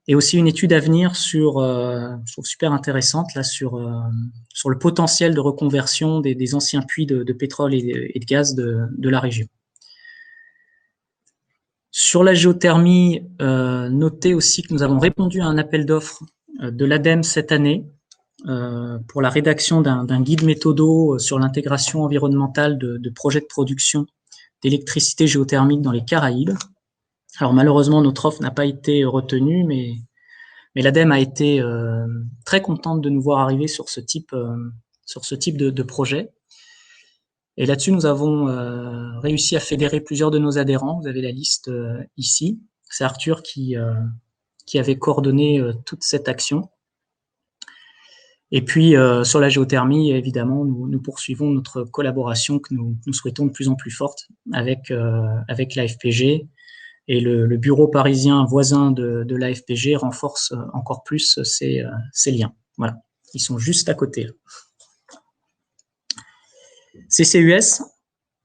Et aussi une étude à venir je trouve super intéressante là sur le potentiel de reconversion des anciens puits de pétrole et de gaz de la région. Sur la géothermie, notez aussi que nous avons répondu à un appel d'offres de l'ADEME cette année pour la rédaction d'un guide méthodo sur l'intégration environnementale de projets de production d'électricité géothermique dans les Caraïbes. Alors malheureusement, notre offre n'a pas été retenue, mais l'ADEME a été très contente de nous voir arriver sur ce type de projet. Et là-dessus, nous avons réussi à fédérer plusieurs de nos adhérents. Vous avez la liste ici. C'est Arthur qui avait coordonné toute cette action. Et puis, sur la géothermie, évidemment, nous poursuivons notre collaboration que nous souhaitons de plus en plus forte avec l'AFPG. Et le bureau parisien voisin de l'AFPG renforce encore plus ces liens. Voilà, ils sont juste à côté. CCUS,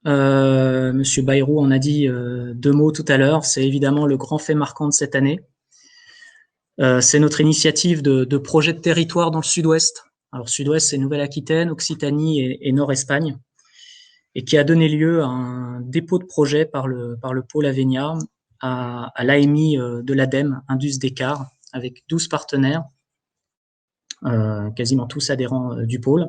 Monsieur Bayrou en a dit 2 mots tout à l'heure. C'est évidemment le grand fait marquant de cette année. C'est notre initiative de projet de territoire dans le sud-ouest. Alors sud-ouest, c'est Nouvelle-Aquitaine, Occitanie et Nord-Espagne, et qui a donné lieu à un dépôt de projet par le pôle Avenia à l'AMI de l'ADEME, Indus Descartes, avec 12 partenaires, quasiment tous adhérents du pôle.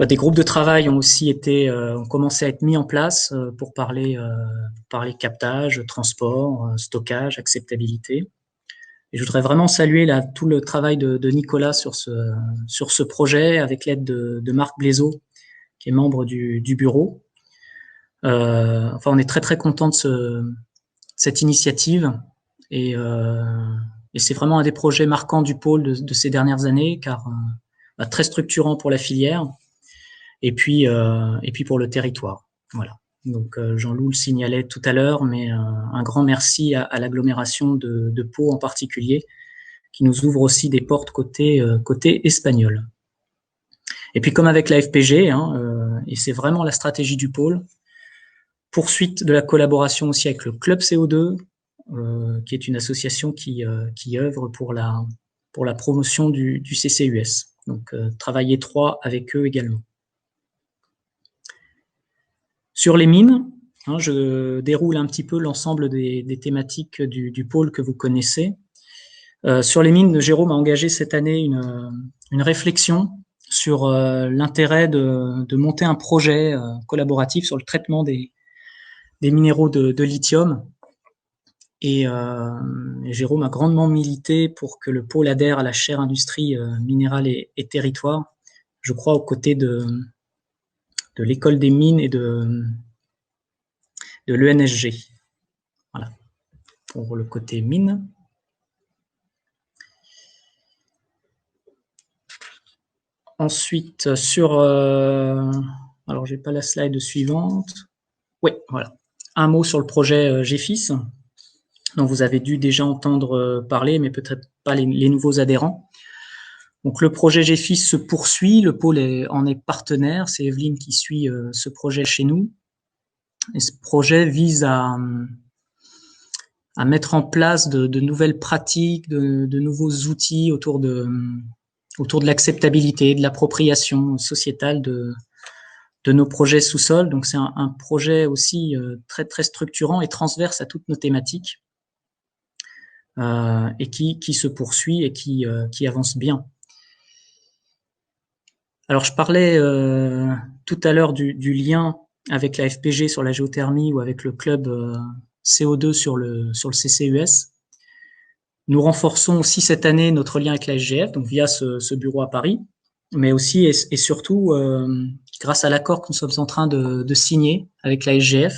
Des groupes de travail ont aussi ont commencé à être mis en place pour parler captage, transport, stockage, acceptabilité. Et je voudrais vraiment saluer tout le travail de Nicolas sur ce projet avec l'aide de Marc Blaiseau, qui est membre du bureau. On est très très content de cette initiative et c'est vraiment un des projets marquants du pôle de ces dernières années, car très structurant pour la filière et puis pour le territoire. Voilà. Donc Jean-Loup le signalait tout à l'heure, mais un grand merci à l'agglomération de Pau en particulier, qui nous ouvre aussi des portes côté espagnol. Et puis comme avec la FPG, et c'est vraiment la stratégie du pôle, poursuite de la collaboration aussi avec le Club CO2, qui est une association qui œuvre pour la promotion du CCUS. Donc travail étroit avec eux également. Sur les mines, je déroule un petit peu l'ensemble des thématiques du pôle que vous connaissez. Sur les mines, Jérôme a engagé cette année une réflexion sur l'intérêt de monter un projet collaboratif sur le traitement des minéraux de lithium. Et Jérôme a grandement milité pour que le pôle adhère à la chaire industrie minérale et territoire, je crois aux côtés de l'école des mines et de l'ENSG. Voilà, pour le côté mine. Ensuite, alors j'ai pas la slide suivante. Oui, voilà. Un mot sur le projet GFIS, dont vous avez dû déjà entendre parler, mais peut-être pas les nouveaux adhérents. Donc le projet GFIS se poursuit, le pôle en est partenaire, c'est Evelyne qui suit ce projet chez nous. Et ce projet vise à mettre en place de nouvelles pratiques, de nouveaux outils autour de l'acceptabilité, de l'appropriation sociétale de nos projets sous-sol. Donc c'est un projet aussi très très structurant et transverse à toutes nos thématiques, et qui se poursuit et qui avance bien. Alors je parlais tout à l'heure du lien avec la FPG sur la géothermie ou avec le club CO2 sur le CCUS. Nous renforçons aussi cette année notre lien avec la SGF, donc via ce bureau à Paris, mais aussi et surtout grâce à l'accord que nous sommes en train de signer avec la SGF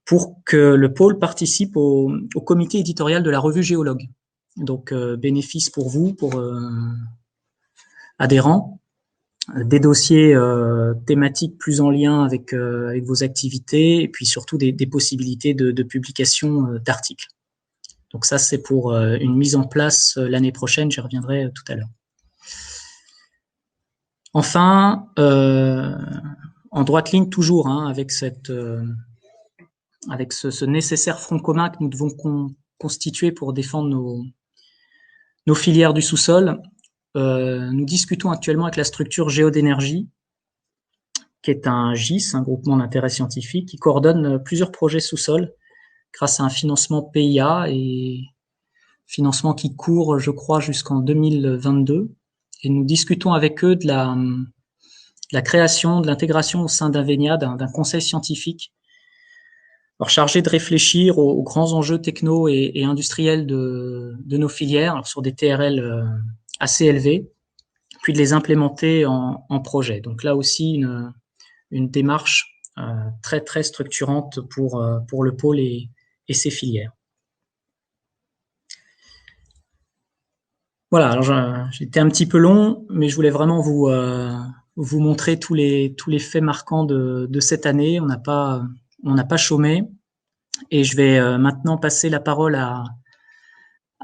pour que le pôle participe au comité éditorial de la revue Géologue. Donc bénéfice pour vous, pour adhérents, des dossiers thématiques plus en lien avec vos activités et puis surtout des possibilités de publication d'articles. Donc ça, c'est pour une mise en place l'année prochaine, j'y reviendrai tout à l'heure. Enfin, en droite ligne toujours, avec ce nécessaire front commun que nous devons constituer pour défendre nos filières du sous-sol, nous discutons actuellement avec la structure Géodénergie, qui est un GIS, un groupement d'intérêt scientifique, qui coordonne plusieurs projets sous-sol grâce à un financement PIA et financement qui court, je crois, jusqu'en 2022. Et nous discutons avec eux de la création, de l'intégration au sein d'Invenia d'un conseil scientifique chargé de réfléchir aux grands enjeux techno et industriels de nos filières, sur des TRL assez élevés, puis de les implémenter en projet. Donc là aussi, une démarche très très structurante pour le pôle et ses filières. Voilà, alors j'étais un petit peu long, mais je voulais vraiment vous montrer tous les faits marquants de cette année. On n'a pas chômé, et je vais maintenant passer la parole à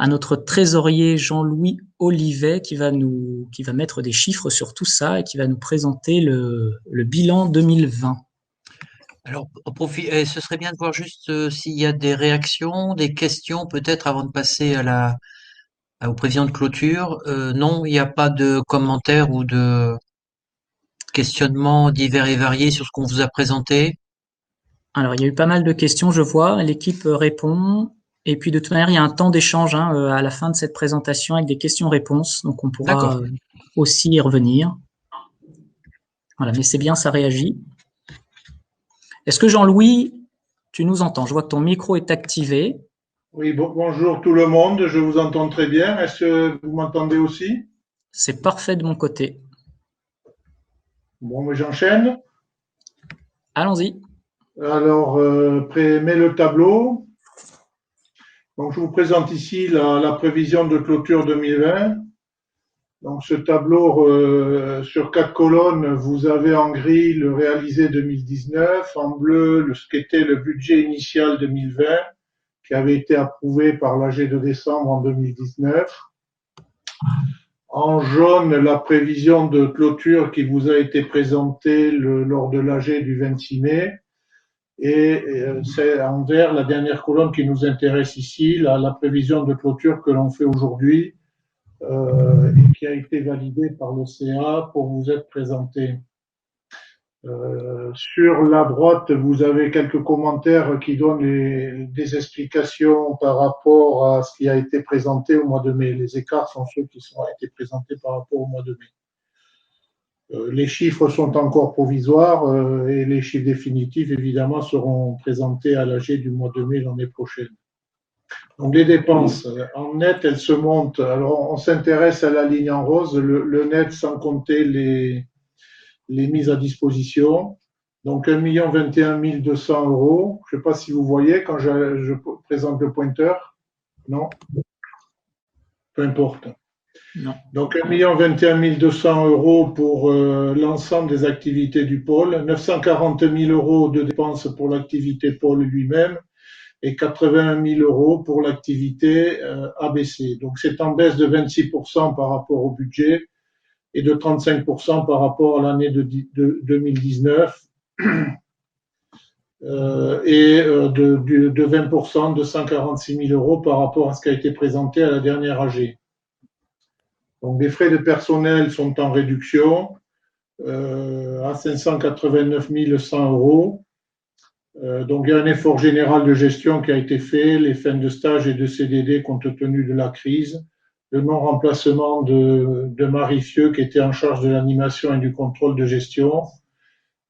notre trésorier Jean-Louis Olivet qui va mettre des chiffres sur tout ça et qui va nous présenter le bilan 2020. Alors, ce serait bien de voir juste s'il y a des réactions, des questions peut-être avant de passer au président de clôture. Non, il n'y a pas de commentaires ou de questionnements divers et variés sur ce qu'on vous a présenté. Alors, il y a eu pas mal de questions, je vois. L'équipe répond. Et puis, de toute manière, il y a un temps d'échange à la fin de cette présentation avec des questions-réponses. Donc, on pourra aussi y revenir. Voilà, mais c'est bien, ça réagit. Est-ce que Jean-Louis, tu nous entends? Je vois que ton micro est activé. Oui, bonjour tout le monde, je vous entends très bien. Est-ce que vous m'entendez aussi? C'est parfait de mon côté. Bon, mais j'enchaîne. Allons-y. Alors, mets le tableau. Donc, je vous présente ici la prévision de clôture 2020. Donc, ce tableau, sur 4 colonnes, vous avez en gris le réalisé 2019, en bleu ce qu'était le budget initial 2020, qui avait été approuvé par l'AG de décembre en 2019. En jaune, la prévision de clôture qui vous a été présentée lors de l'AG du 26 mai. Et c'est en vert la dernière colonne qui nous intéresse ici, la prévision de clôture que l'on fait aujourd'hui et qui a été validée par le CA pour vous être présentée. Sur la droite, vous avez quelques commentaires qui donnent des explications par rapport à ce qui a été présenté au mois de mai. Les écarts sont ceux qui ont été présentés par rapport au mois de mai. Les chiffres sont encore provisoires et les chiffres définitifs, évidemment, seront présentés à l'AG du mois de mai l'année prochaine. Donc les dépenses, en net, elles se montent. Alors on s'intéresse à la ligne en rose, le net sans compter les mises à disposition. Donc 1 21 200 euros. Je ne sais pas si vous voyez quand je présente le pointeur. Non? Peu importe. Non. Donc 1 21 200 euros pour l'ensemble des activités du pôle, 940 000 euros de dépenses pour l'activité pôle lui-même et 81 000 euros pour l'activité ABC. Donc c'est en baisse de 26% par rapport au budget et de 35% par rapport à l'année de 2019 et de 20% de 146 000 euros par rapport à ce qui a été présenté à la dernière AG. Donc les frais de personnel sont en réduction à 589 100 euros. Donc il y a un effort général de gestion qui a été fait, les fins de stage et de CDD compte tenu de la crise, le non-remplacement de Marie Fieux qui était en charge de l'animation et du contrôle de gestion,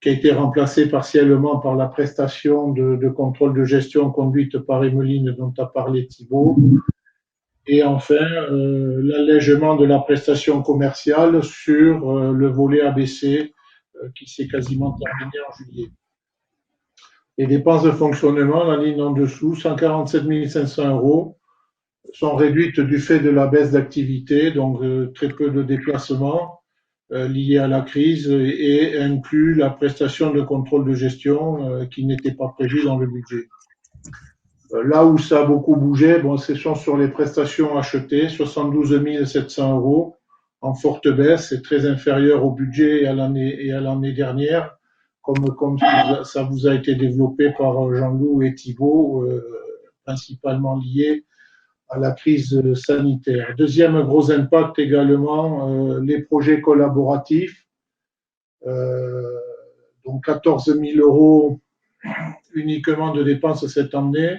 qui a été remplacé partiellement par la prestation de contrôle de gestion conduite par Emeline dont a parlé Thibault. Et enfin, l'allègement de la prestation commerciale sur le volet ABC qui s'est quasiment terminé en juillet. Les dépenses de fonctionnement, la ligne en dessous, 147 500 euros, sont réduites du fait de la baisse d'activité, donc très peu de déplacements liés à la crise et inclut la prestation de contrôle de gestion qui n'était pas prévue dans le budget. Là où ça a beaucoup bougé, bon, ce sont sur les prestations achetées, 72 700 euros, en forte baisse, c'est très inférieur au budget et à l'année dernière, comme ça vous a été développé par Jean-Loup et Thibault, principalement lié à la crise sanitaire. Deuxième gros impact également, les projets collaboratifs, donc 14 000 euros uniquement de dépenses cette année.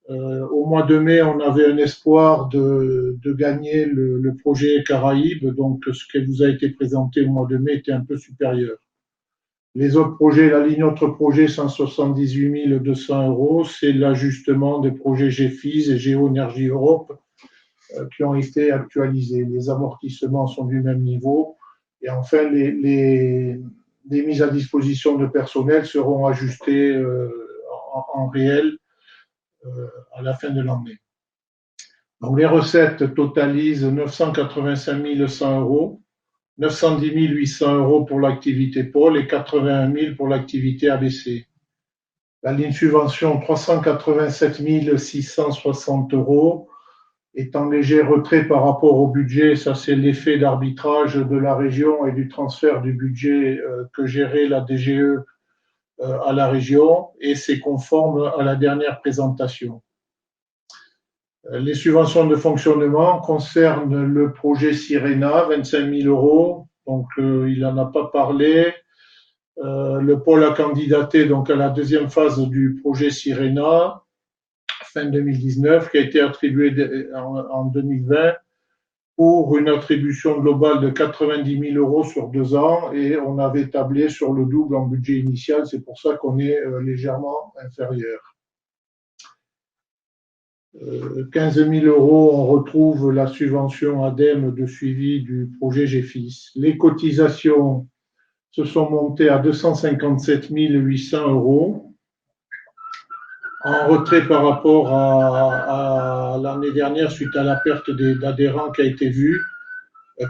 Au mois de mai, on avait un espoir de gagner le projet Caraïbes, donc ce qui vous a été présenté au mois de mai était un peu supérieur. Les autres projets, la ligne autres projets, 178 200 euros, c'est l'ajustement des projets GEFIS et Géoénergie Europe qui ont été actualisés. Les amortissements sont du même niveau. Et enfin, les mises à disposition de personnel seront ajustées en réel à la fin de l'année. Donc les recettes totalisent 985 100 euros, 910 800 euros pour l'activité pôle et 81 000 pour l'activité ABC. La ligne subvention 387 660 euros est en léger retrait par rapport au budget. Ça, c'est l'effet d'arbitrage de la région et du transfert du budget que gérait la DGE à la région et c'est conforme à la dernière présentation. Les subventions de fonctionnement concernent le projet Sirena, 25 000 euros, donc il n'en a pas parlé. Le pôle a candidaté donc à la deuxième phase du projet Sirena, fin 2019, qui a été attribué en 2020 pour une attribution globale de 90 000 € sur 2 ans et on avait tablé sur le double en budget initial, c'est pour ça qu'on est légèrement inférieur. 15 000 €, on retrouve la subvention ADEME de suivi du projet GEFIS. Les cotisations se sont montées à 257 800 €, en retrait par rapport à l'année dernière suite à la perte d'adhérents qui a été vue,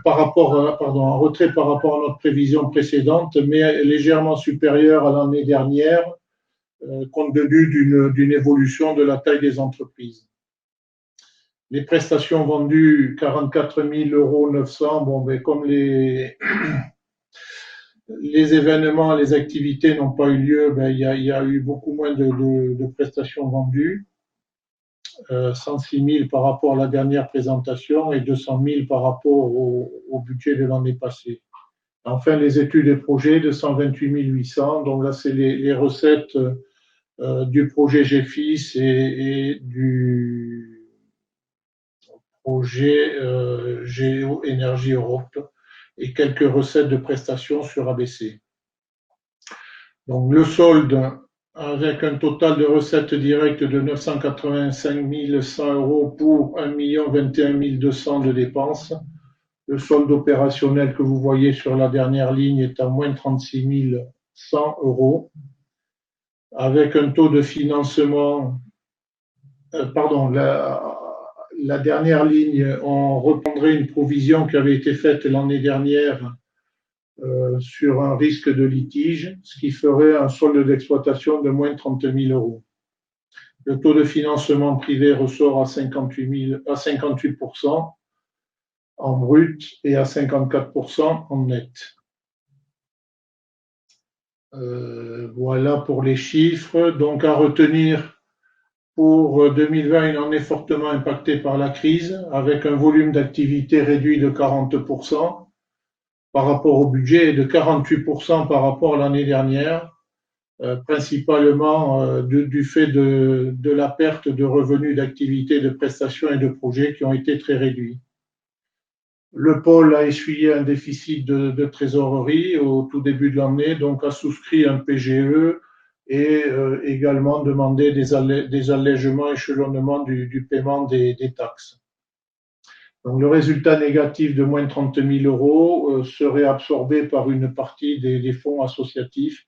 en retrait par rapport à notre prévision précédente, mais légèrement supérieure à l'année dernière, compte tenu d'une évolution de la taille des entreprises. Les prestations vendues, 44 900 €. Bon, ben, comme les événements, les activités n'ont pas eu lieu, ben, il y a eu beaucoup moins de prestations vendues. 106 000 par rapport à la dernière présentation et 200 000 par rapport au budget de l'année passée. Enfin, les études et projets, 228 800. Donc là, c'est les recettes du projet GEFIS et du projet Géo-Énergie Europe et quelques recettes de prestations sur ABC. Donc le solde, avec un total de recettes directes de 985 100 € pour 1 021 200 de dépenses. Le solde opérationnel que vous voyez sur la dernière ligne est à moins 36 100 €, avec un taux de financement, la dernière ligne, on reprendrait une provision qui avait été faite l'année dernière sur un risque de litige, ce qui ferait un solde d'exploitation de moins 30 000 €. Le taux de financement privé ressort à 58% en brut et à 54% en net. Voilà pour les chiffres. Donc à retenir, pour 2020, il en est fortement impacté par la crise, avec un volume d'activité réduit de 40% par rapport au budget et de 48% par rapport à l'année dernière, principalement du fait de la perte de revenus d'activité, de prestations et de projets qui ont été très réduits. Le pôle a essuyé un déficit de trésorerie au tout début de l'année, donc a souscrit un PGE et également demandé des allègements, échelonnements du paiement des taxes. Donc le résultat négatif de moins 30 000 € serait absorbé par une partie des fonds associatifs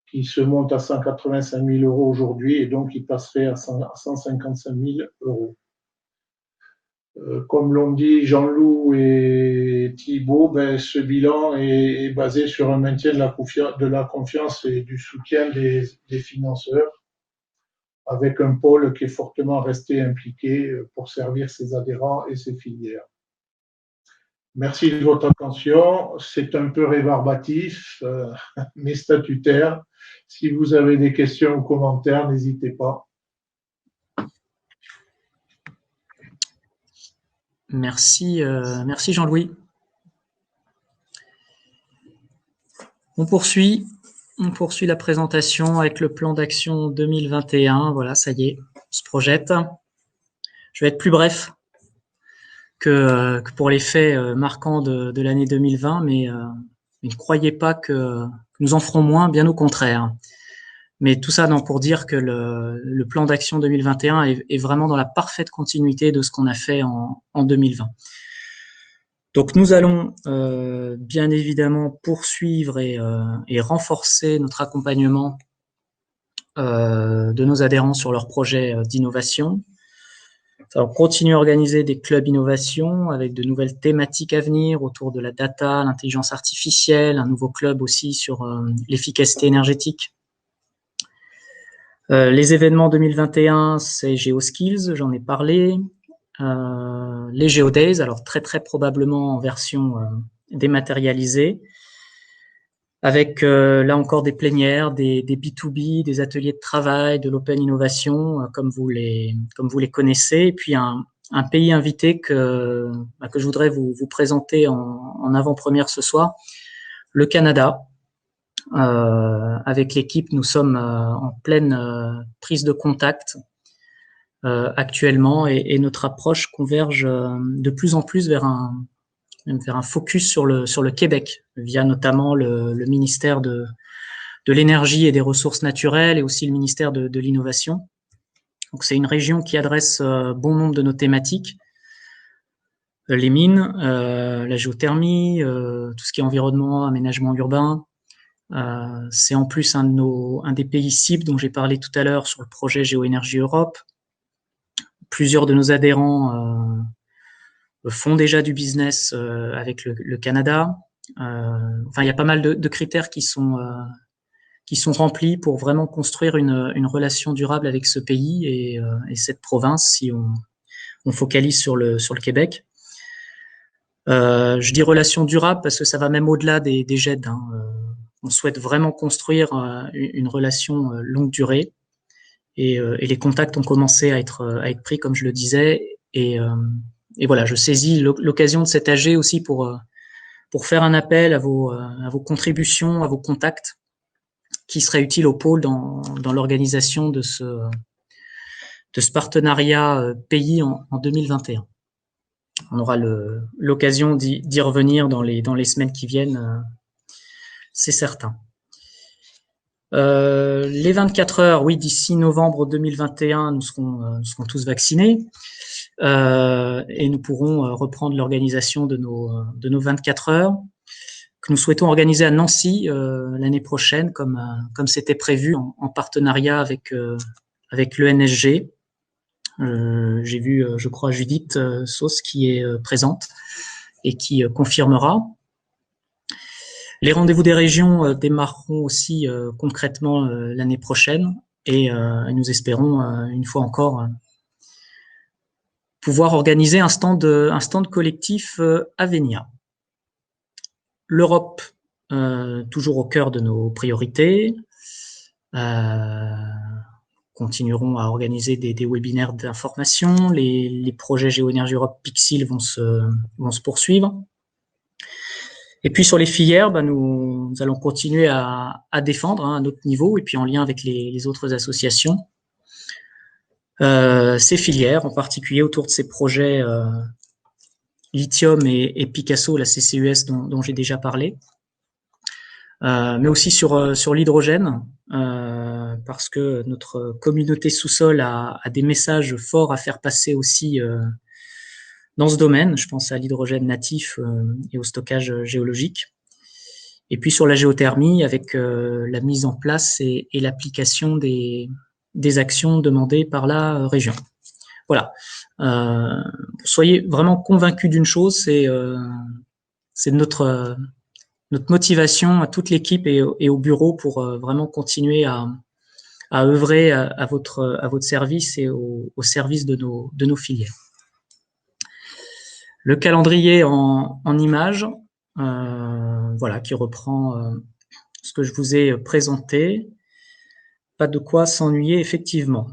qui se montent à 185 000 € aujourd'hui et donc il passerait à 155 000 €. Comme l'ont dit Jean-Loup et Thibault, ben, ce bilan est basé sur un maintien de la confiance et du soutien des financeurs, avec un pôle qui est fortement resté impliqué pour servir ses adhérents et ses filières. Merci de votre attention. C'est un peu rébarbatif, mais statutaire. Si vous avez des questions ou commentaires, n'hésitez pas. Merci, merci Jean-Louis. On poursuit la présentation avec le plan d'action 2021. Voilà, ça y est, on se projette. Je vais être plus bref que pour les faits marquants de l'année 2020, mais ne croyez pas que nous en ferons moins, bien au contraire. Mais tout ça pour dire que le plan d'action 2021 est vraiment dans la parfaite continuité de ce qu'on a fait en 2020. Donc nous allons bien évidemment poursuivre et renforcer notre accompagnement de nos adhérents sur leurs projets d'innovation. Alors, continuer à organiser des clubs innovation avec de nouvelles thématiques à venir autour de la data, l'intelligence artificielle, un nouveau club aussi sur l'efficacité énergétique. Les événements 2021, c'est GeoSkills, j'en ai parlé. Les GeoDays, alors très probablement en version dématérialisée, avec là encore des plénières, des B2B, des ateliers de travail, de l'open innovation, comme vous les connaissez, et puis un pays invité que je voudrais vous présenter en avant-première ce soir, le Canada. Avec l'équipe, nous sommes en pleine prise de contact actuellement et notre approche converge de plus en plus vers un focus sur le Québec, via notamment le ministère de l'énergie et des ressources naturelles et aussi le ministère de l'innovation. Donc c'est une région qui adresse bon nombre de nos thématiques, les mines, la géothermie, tout ce qui est environnement, aménagement urbain. C'est en plus un des pays cibles dont j'ai parlé tout à l'heure sur le projet Géoénergie Europe. Plusieurs de nos adhérents font déjà du business avec le Canada. Enfin, il y a pas mal de critères qui sont remplis pour vraiment construire une relation durable avec ce pays et cette province, si on focalise sur le Québec. Je dis relation durable parce que ça va même au-delà des GED. On souhaite vraiment construire une relation longue durée et les contacts ont commencé à être pris, comme je le disais. Et voilà, je saisis l'occasion de cet AG aussi pour faire un appel à vos contributions, à vos contacts qui seraient utiles au pôle dans l'organisation de ce partenariat pays en 2021. On aura l'occasion d'y revenir dans les semaines qui viennent, c'est certain. Les 24 heures, oui, d'ici novembre 2021, nous serons tous vaccinés et nous pourrons reprendre l'organisation de nos 24 heures que nous souhaitons organiser à Nancy l'année prochaine, comme c'était prévu en partenariat avec l'ENSG. J'ai vu, je crois, Judith Sauce qui est présente et qui confirmera. Les rendez-vous des régions démarreront aussi concrètement l'année prochaine et nous espérons une fois encore pouvoir organiser un stand collectif à Vénia. L'Europe, toujours au cœur de nos priorités. Continuerons à organiser des webinaires d'information. Les projets Géoénergie Europe Pixil vont se poursuivre. Et puis sur les filières, nous allons continuer à défendre à notre niveau et puis en lien avec les autres associations ces filières, en particulier autour de ces projets lithium et Picasso, la CCUS dont j'ai déjà parlé, mais aussi sur l'hydrogène, parce que notre communauté sous-sol a des messages forts à faire passer aussi dans ce domaine. Je pense à l'hydrogène natif et au stockage géologique. Et puis sur la géothermie, avec la mise en place et l'application des actions demandées par la région. Voilà. Soyez vraiment convaincus d'une chose, c'est notre motivation à toute l'équipe et au bureau pour vraiment continuer à œuvrer à votre service et au service de nos filières. Le calendrier en images, voilà, qui reprend ce que je vous ai présenté. Pas de quoi s'ennuyer, effectivement.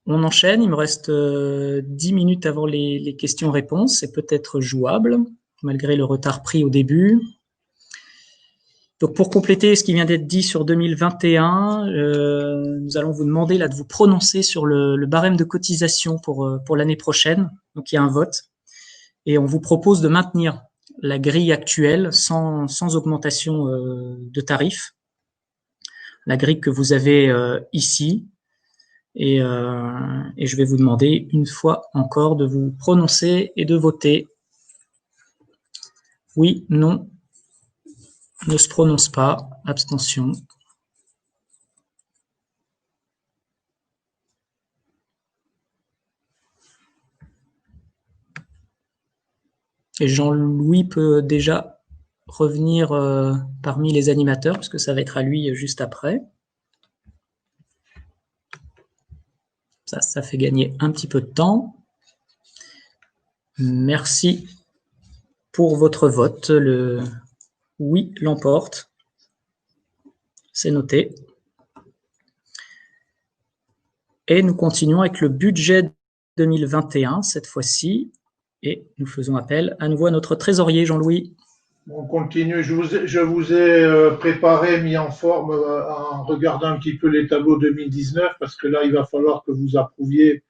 On enchaîne, il me reste 10 minutes avant les questions-réponses, c'est peut-être jouable, malgré le retard pris au début. Donc pour compléter ce qui vient d'être dit sur 2021, nous allons vous demander là de vous prononcer sur le barème de cotisation pour l'année prochaine. Donc il y a un vote et on vous propose de maintenir la grille actuelle sans augmentation de tarifs, la grille que vous avez ici. Et je vais vous demander une fois encore de vous prononcer et de voter. Oui, non, ne se prononce pas, abstention. Et Jean-Louis peut déjà revenir parmi les animateurs, puisque ça va être à lui juste après. Ça fait gagner un petit peu de temps. Merci pour votre vote. Le oui l'emporte. C'est noté. Et nous continuons avec le budget 2021 cette fois-ci. Et nous faisons appel à nouveau à notre trésorier, Jean-Louis. On continue. Je vous ai préparé, mis en forme en regardant un petit peu les tableaux 2019, parce que là, il va falloir que vous approuviez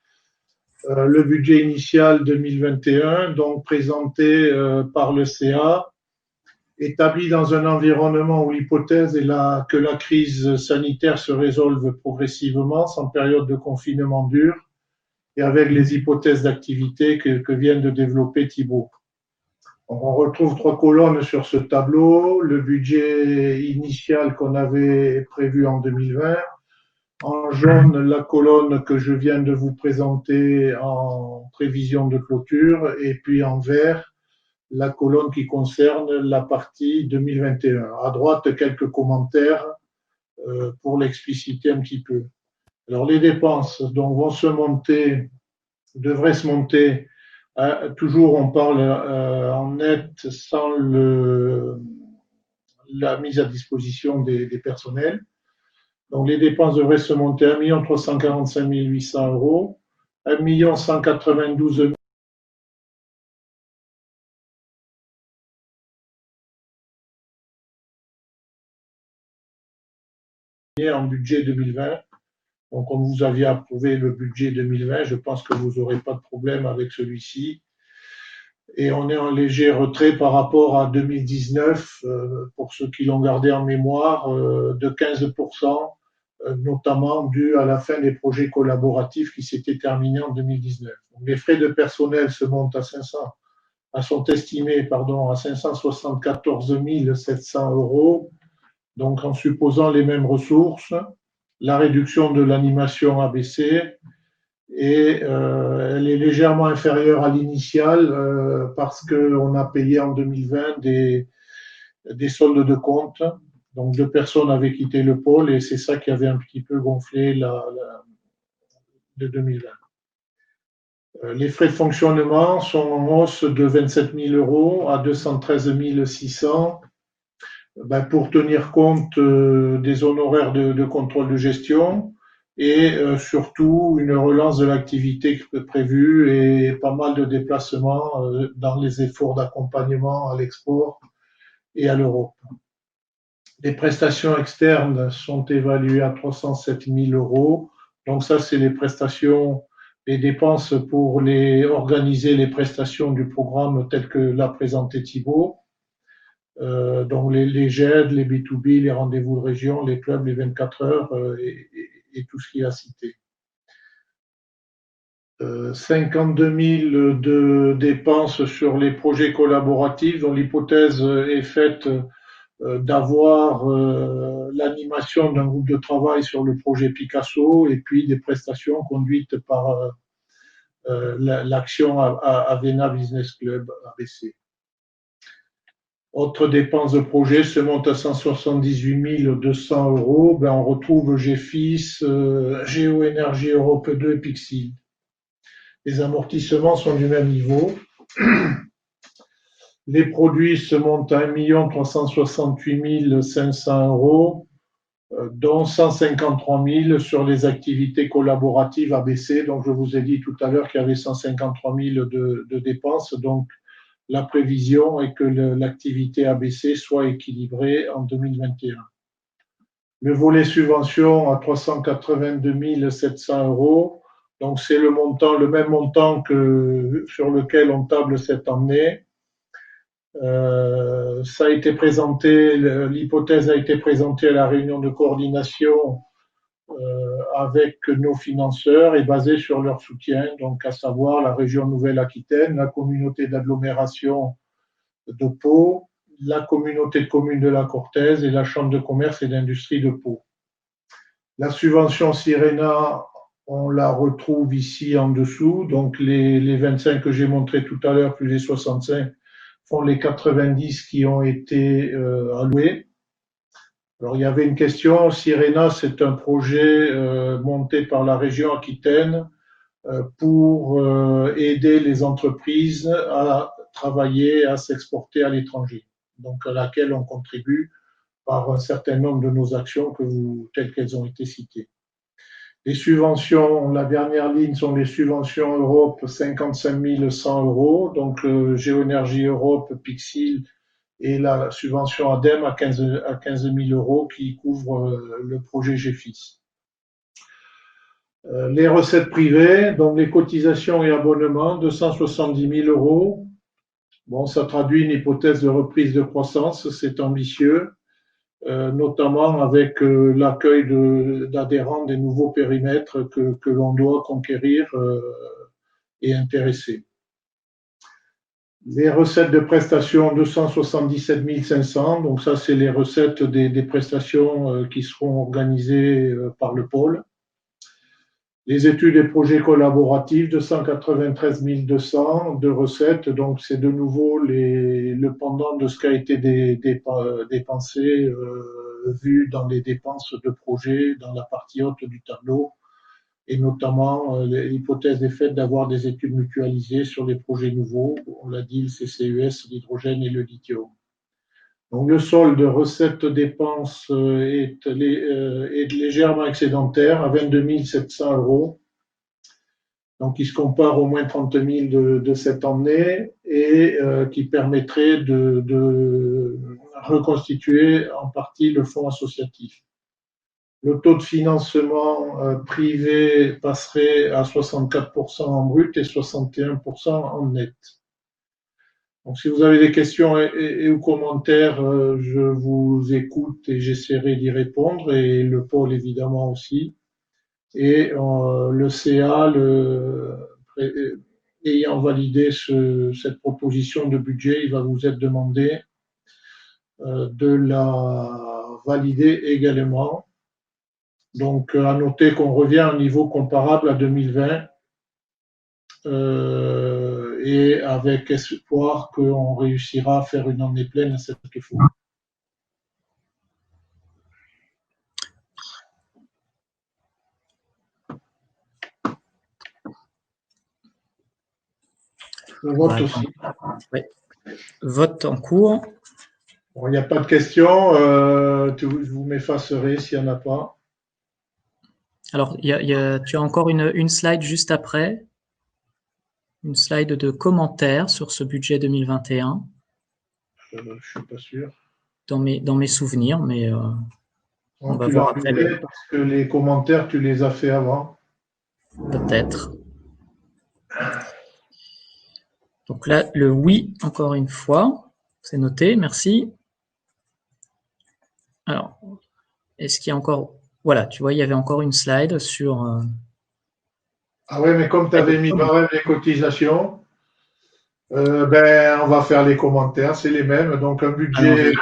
le budget initial 2021, donc présenté par le CA, établi dans un environnement où l'hypothèse est que la crise sanitaire se résolve progressivement, sans période de confinement dur, et avec les hypothèses d'activité que vient de développer Thibault. On retrouve trois colonnes sur ce tableau. Le budget initial qu'on avait prévu en 2020. En jaune, la colonne que je viens de vous présenter en prévision de clôture. Et puis en vert, la colonne qui concerne la partie 2021. À droite, quelques commentaires pour l'expliciter un petit peu. Alors les dépenses donc, devraient se monter. Toujours, on parle en net sans la mise à disposition des personnels. Donc, les dépenses devraient se monter à 1 345 800 €, 1 192 000 en budget 2020. Donc, comme vous aviez approuvé le budget 2020, je pense que vous n'aurez pas de problème avec celui-ci. Et on est en léger retrait par rapport à 2019, pour ceux qui l'ont gardé en mémoire, de 15%, notamment dû à la fin des projets collaboratifs qui s'étaient terminés en 2019. Donc, les frais de personnel sont estimés à 574 700 €, donc en supposant les mêmes ressources, la réduction de l'animation a baissé, et elle est légèrement inférieure à l'initiale parce qu'on a payé en 2020 des soldes de compte. Donc, 2 personnes avaient quitté le pôle et c'est ça qui avait un petit peu gonflé de 2020. Les frais de fonctionnement sont en hausse de 27 000 € à 213 600 pour tenir compte des honoraires de contrôle de gestion et surtout une relance de l'activité prévue et pas mal de déplacements dans les efforts d'accompagnement à l'export et à l'Europe. Les prestations externes sont évaluées à 307 000 €. Donc ça, c'est les prestations, les dépenses pour organiser les prestations du programme tel que l'a présenté Thibault. Donc les GED, les B2B, les rendez-vous de région, les clubs, les 24 heures et tout ce qu'il a cité. 52 000 de dépenses sur les projets collaboratifs, dont l'hypothèse est faite d'avoir l'animation d'un groupe de travail sur le projet Picasso et puis des prestations conduites par l'action Avena Business Club ABC. Autres dépenses de projet se montent à 178 200 €. On retrouve GFIS, Géoénergie Europe 2 et Pixil. Les amortissements sont du même niveau. Les produits se montent à 1 368 500 €, dont 153 000 sur les activités collaboratives ABC. Donc, je vous ai dit tout à l'heure qu'il y avait 153 000 de dépenses. Donc, la prévision est que l'activité ABC soit équilibrée en 2021. Le volet subvention à 382 700 €. Donc, c'est le même montant que sur lequel on table cette année. Ça a été présenté, l'hypothèse a été présentée à la réunion de coordination avec nos financeurs et basée sur leur soutien, donc à savoir la région Nouvelle-Aquitaine, la communauté d'agglomération de Pau, la communauté de communes de la Cortaise et la chambre de commerce et d'industrie de Pau. La subvention Sirena, on la retrouve ici en dessous, donc les 25 que j'ai montrés tout à l'heure plus les 65 font les 90 qui ont été alloués. Alors, il y avait une question. Sirena, c'est un projet monté par la région Aquitaine pour aider les entreprises à travailler, à s'exporter à l'étranger, donc à laquelle on contribue par un certain nombre de nos actions telles qu'elles ont été citées. Les subventions, la dernière ligne sont les subventions Europe, 55 100 €, donc Géoénergie Europe, Pixil et la subvention ADEME à 15 000 euros qui couvre le projet GFIS. Les recettes privées, donc les cotisations et abonnements, 270 000 euros. Bon, ça traduit une hypothèse de reprise de croissance, c'est ambitieux, notamment avec l'accueil d'adhérents des nouveaux périmètres que l'on doit conquérir et intéresser. Les recettes de prestations, 277 500, donc ça c'est les recettes des prestations qui seront organisées par le pôle. Les études et projets collaboratifs, 293 200 de recettes, donc c'est de nouveau le pendant de ce qui a été dépensé, vu dans les dépenses de projet, dans la partie haute du tableau, et notamment l'hypothèse des faits d'avoir des études mutualisées sur les projets nouveaux, on l'a dit, le CCUS, l'hydrogène et le lithium. Donc le solde de recettes-dépenses est légèrement excédentaire à 22 700 euros. Donc il se compare au moins 30 000 de cette année et qui permettrait de reconstituer en partie le fonds associatif. Le taux de financement privé passerait à 64% en brut et 61% en net. Donc, si vous avez des questions et ou commentaires, je vous écoute et j'essaierai d'y répondre, et le pôle évidemment aussi. Et le CA, ayant validé cette proposition de budget, il va vous être demandé de la valider également. Donc, à noter qu'on revient à un niveau comparable à 2020 et avec espoir qu'on réussira à faire une année pleine cette fois. Le vote aussi. Oui. Vote en cours. Bon, il n'y a pas de questions. Je vous m'effacerai s'il n'y en a pas. Alors, tu as encore une slide juste après. Une slide de commentaires sur ce budget 2021. Je ne suis pas sûr. Dans mes souvenirs, mais on va tu voir l'as après. Parce que les commentaires, tu les as fait avant. Peut-être. Donc là, le oui, encore une fois. C'est noté, merci. Alors, est-ce qu'il y a encore... Voilà, tu vois, il y avait encore une slide sur... Ah oui, mais comme tu avais mis pareil les cotisations, on va faire les commentaires, c'est les mêmes. Donc un budget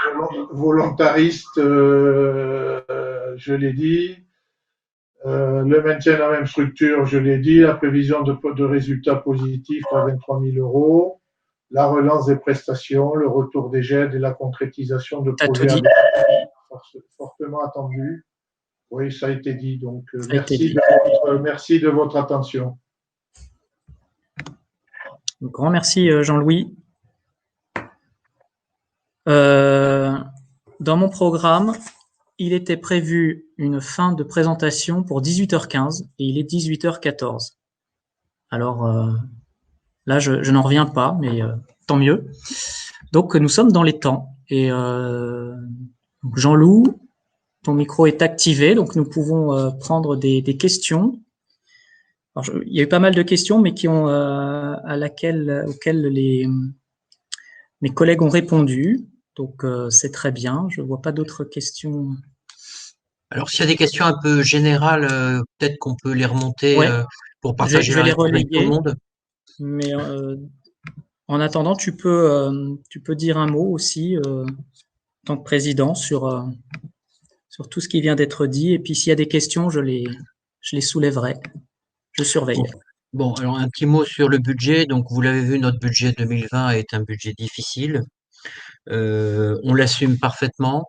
volontariste, je l'ai dit. Le maintien de la même structure, je l'ai dit. La prévision de résultats positifs à 23 000 euros. La relance des prestations, le retour des aides et la concrétisation de projets fortement attendus. Oui, ça a été dit. Donc, merci de votre attention. Un grand merci, Jean-Louis. Dans mon programme, il était prévu une fin de présentation pour 18h15 et il est 18h14. Alors là, je n'en reviens pas, mais tant mieux. Donc, nous sommes dans les temps. Et Jean-Loup, ton micro est activé, donc nous pouvons prendre des questions. Alors, il y a eu pas mal de questions, mais qui ont auxquelles mes collègues ont répondu. Donc, c'est très bien. Je vois pas d'autres questions. Alors, s'il y a des questions un peu générales, peut-être qu'on peut les remonter pour partager je vais les avec tout le relayer. monde. Mais en attendant, tu peux dire un mot aussi, en tant que président, sur tout ce qui vient d'être dit. Et puis, s'il y a des questions, je les soulèverai. Je surveille. Bon, alors un petit mot sur le budget. Donc, vous l'avez vu, notre budget 2020 est un budget difficile. On l'assume parfaitement.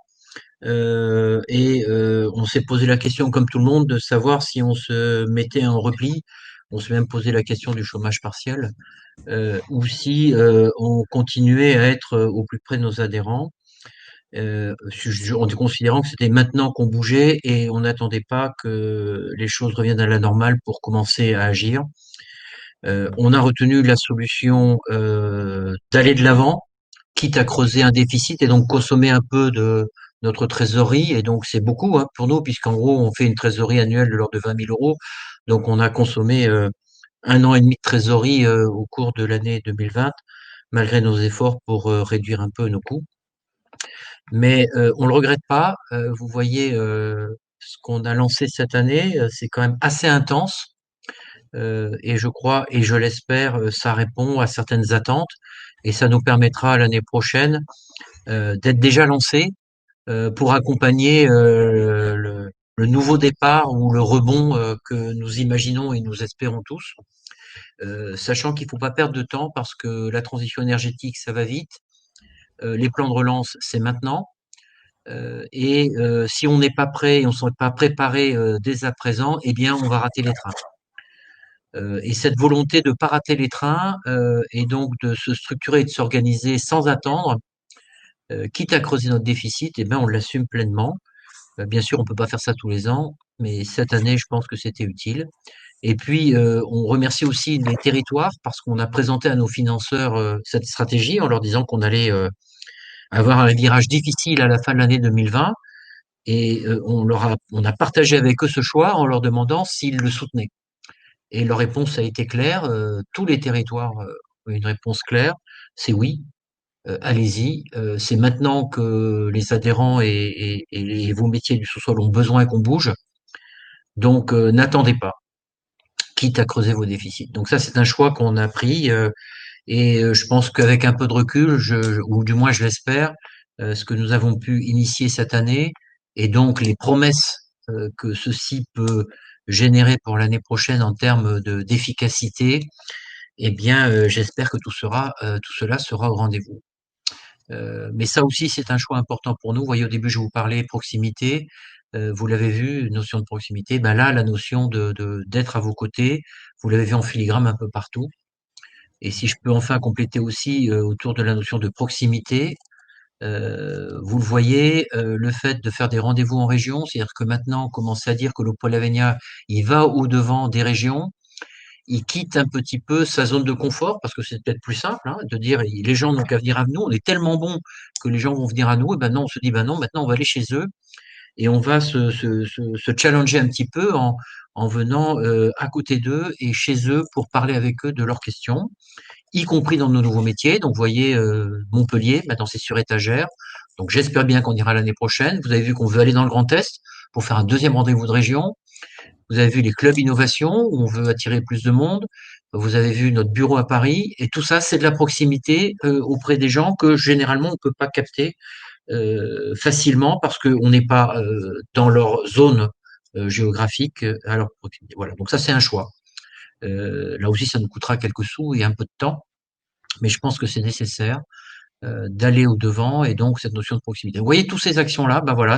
On s'est posé la question, comme tout le monde, de savoir si on se mettait en repli. On s'est même posé la question du chômage partiel, ou si on continuait à être au plus près de nos adhérents, en considérant que c'était maintenant qu'on bougeait et on n'attendait pas que les choses reviennent à la normale pour commencer à agir. On a retenu la solution d'aller de l'avant, quitte à creuser un déficit et donc consommer un peu de notre trésorerie. Et donc, c'est beaucoup hein, pour nous, puisqu'en gros, on fait une trésorerie annuelle de l'ordre de 20 000 euros. Donc, on a consommé 1 an et demi de trésorerie au cours de l'année 2020, malgré nos efforts pour réduire un peu nos coûts. Mais on le regrette pas. Vous voyez ce qu'on a lancé cette année, c'est quand même assez intense. Et je crois et je l'espère, ça répond à certaines attentes et ça nous permettra l'année prochaine d'être déjà lancés pour accompagner le nouveau départ ou le rebond que nous imaginons et nous espérons tous. Sachant qu'il faut pas perdre de temps parce que la transition énergétique, ça va vite. Les plans de relance, c'est maintenant. Et si on n'est pas prêt et on ne s'est pas préparé dès à présent, eh bien, on va rater les trains. Et cette volonté de ne pas rater les trains et donc de se structurer et de s'organiser sans attendre, quitte à creuser notre déficit, eh bien, on l'assume pleinement. Bien sûr, on peut pas faire ça tous les ans, mais cette année, je pense que c'était utile. Et puis, on remercie aussi les territoires parce qu'on a présenté à nos financeurs cette stratégie en leur disant qu'on allait avoir un virage difficile à la fin de l'année 2020. Et on a partagé avec eux ce choix en leur demandant s'ils le soutenaient. Et leur réponse a été claire. Tous les territoires ont une réponse claire. C'est oui. Allez-y. C'est maintenant que les adhérents et vos métiers du sous-sol ont besoin qu'on bouge. Donc, n'attendez pas, quitte à creuser vos déficits. Donc ça, c'est un choix qu'on a pris. Et je pense qu'avec un peu de recul, ou du moins je l'espère, ce que nous avons pu initier cette année et donc les promesses que ceci peut générer pour l'année prochaine en termes d'efficacité, eh bien, j'espère que tout cela sera au rendez-vous. Mais ça aussi, c'est un choix important pour nous. Vous voyez, au début, je vous parlais proximité. Vous l'avez vu, notion de proximité. Ben là, la notion d'être à vos côtés, vous l'avez vu en filigrane un peu partout. Et si je peux enfin compléter aussi autour de la notion de proximité, vous le voyez, le fait de faire des rendez-vous en région, c'est-à-dire que maintenant, on commence à dire que le pôle Avenia, il va au-devant des régions, il quitte un petit peu sa zone de confort, parce que c'est peut-être plus simple hein, de dire les gens n'ont qu'à venir à nous, on est tellement bons que les gens vont venir à nous, et ben non, on se dit ben non, maintenant on va aller chez eux, et on va se challenger un petit peu en venant à côté d'eux et chez eux pour parler avec eux de leurs questions y compris dans nos nouveaux métiers. Donc, vous voyez, Montpellier, maintenant c'est sur étagère. Donc, j'espère bien qu'on ira l'année prochaine. Vous avez vu qu'on veut aller dans le Grand Est pour faire un deuxième rendez-vous de région. Vous avez vu les clubs innovation où on veut attirer plus de monde. Vous avez vu notre bureau à Paris. Et tout ça, c'est de la proximité auprès des gens que généralement on ne peut pas capter facilement parce qu'on n'est pas dans leur zone géographique à leur proximité. Voilà. Donc ça, c'est un choix. Là aussi, ça nous coûtera quelques sous et un peu de temps, mais je pense que c'est nécessaire d'aller au devant et donc cette notion de proximité. Vous voyez, toutes ces actions-là, ben voilà,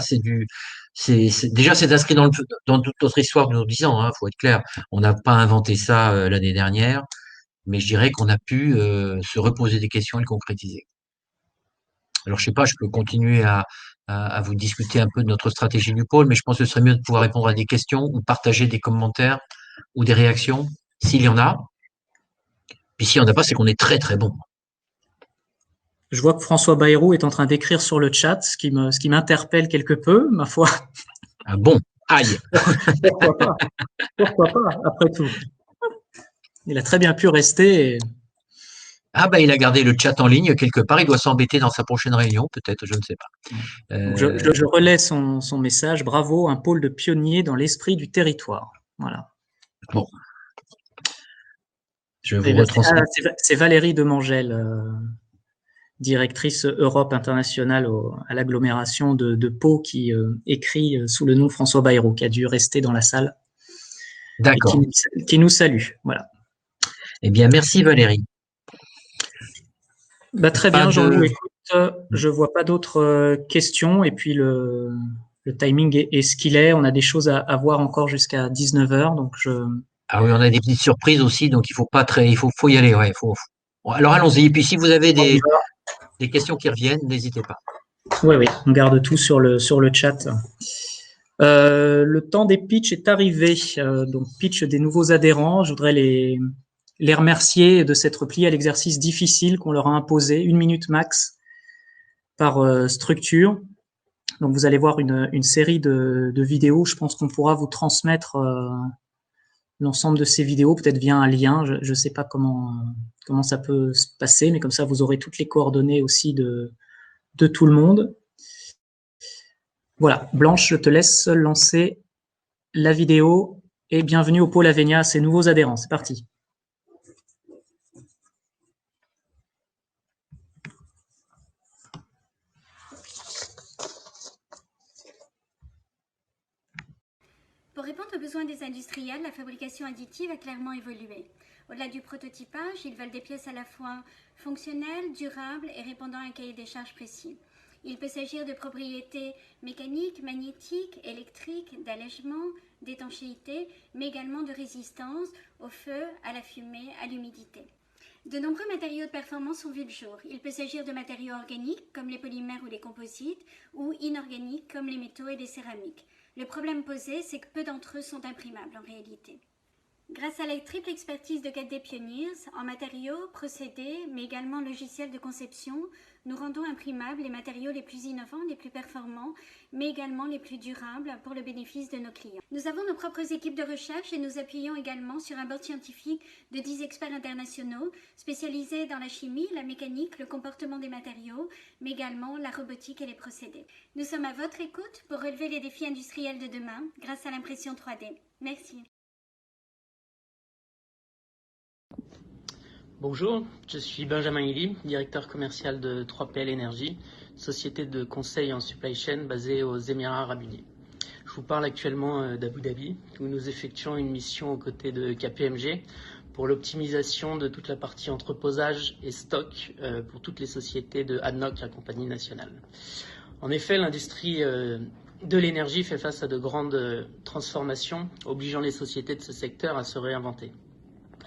déjà c'est inscrit dans toute notre histoire de nos 10 ans. Faut être clair, on n'a pas inventé ça l'année dernière, mais je dirais qu'on a pu se reposer des questions et le concrétiser. Alors je sais pas, je peux continuer à vous discuter un peu de notre stratégie du pôle, mais je pense que ce serait mieux de pouvoir répondre à des questions ou partager des commentaires ou des réactions s'il y en a. Puis s'il n'y en a pas, c'est qu'on est très très bon. Je vois que François Bayrou est en train d'écrire sur le chat, ce qui m'interpelle quelque peu, ma foi. Ah bon, aïe. Pourquoi pas? Pourquoi pas, après tout. Il a très bien pu rester. Ah ben il a gardé le chat en ligne quelque part, il doit s'embêter dans sa prochaine réunion, peut-être, je ne sais pas. Donc je relais son message. Bravo, un pôle de pionniers dans l'esprit du territoire. Voilà. Bon. Je vous retransmets. C'est Valérie Demangel, directrice Europe internationale à l'agglomération de Pau, qui écrit sous le nom François Bayrou, qui a dû rester dans la salle. D'accord. Et qui nous salue. Voilà. Eh bien, merci Valérie. Bah, très bien, Jean-Loup. Écoute, je vois pas d'autres questions. Et puis le timing est ce qu'il est. On a des choses à voir encore jusqu'à 19h. Donc Ah oui, on a des petites surprises aussi, donc il faut y aller. Ouais, Alors allons-y. Et puis si vous avez des questions qui reviennent, n'hésitez pas. Oui, on garde tout sur le chat. Le temps des pitchs est arrivé. Donc pitch des nouveaux adhérents. Je voudrais les remercier de s'être pliés à l'exercice difficile qu'on leur a imposé, 1 minute max, par structure. Donc, vous allez voir une série de vidéos. Je pense qu'on pourra vous transmettre l'ensemble de ces vidéos, peut-être via un lien. Je ne sais pas comment ça peut se passer, mais comme ça, vous aurez toutes les coordonnées aussi de tout le monde. Voilà, Blanche, je te laisse lancer la vidéo et bienvenue au pôle Avenia, à ces nouveaux adhérents. C'est parti. Pour répondre aux besoins des industriels, la fabrication additive a clairement évolué. Au-delà du prototypage, ils veulent des pièces à la fois fonctionnelles, durables et répondant à un cahier des charges précis. Il peut s'agir de propriétés mécaniques, magnétiques, électriques, d'allègement, d'étanchéité, mais également de résistance au feu, à la fumée, à l'humidité. De nombreux matériaux de performance ont vu le jour. Il peut s'agir de matériaux organiques, comme les polymères ou les composites, ou inorganiques, comme les métaux et les céramiques. Le problème posé, c'est que peu d'entre eux sont imprimables en réalité. Grâce à la triple expertise de 4D Pioneers, en matériaux, procédés, mais également logiciels de conception, nous rendons imprimables les matériaux les plus innovants, les plus performants, mais également les plus durables pour le bénéfice de nos clients. Nous avons nos propres équipes de recherche et nous appuyons également sur un board scientifique de 10 experts internationaux spécialisés dans la chimie, la mécanique, le comportement des matériaux, mais également la robotique et les procédés. Nous sommes à votre écoute pour relever les défis industriels de demain grâce à l'impression 3D. Merci. Bonjour, je suis Benjamin Hilly, directeur commercial de 3PL Énergie, société de conseil en supply chain basée aux Émirats Arabes Unis. Je vous parle actuellement d'Abu Dhabi, où nous effectuons une mission aux côtés de KPMG pour l'optimisation de toute la partie entreposage et stock pour toutes les sociétés de ADNOC, la compagnie nationale. En effet, l'industrie de l'énergie fait face à de grandes transformations, obligeant les sociétés de ce secteur à se réinventer.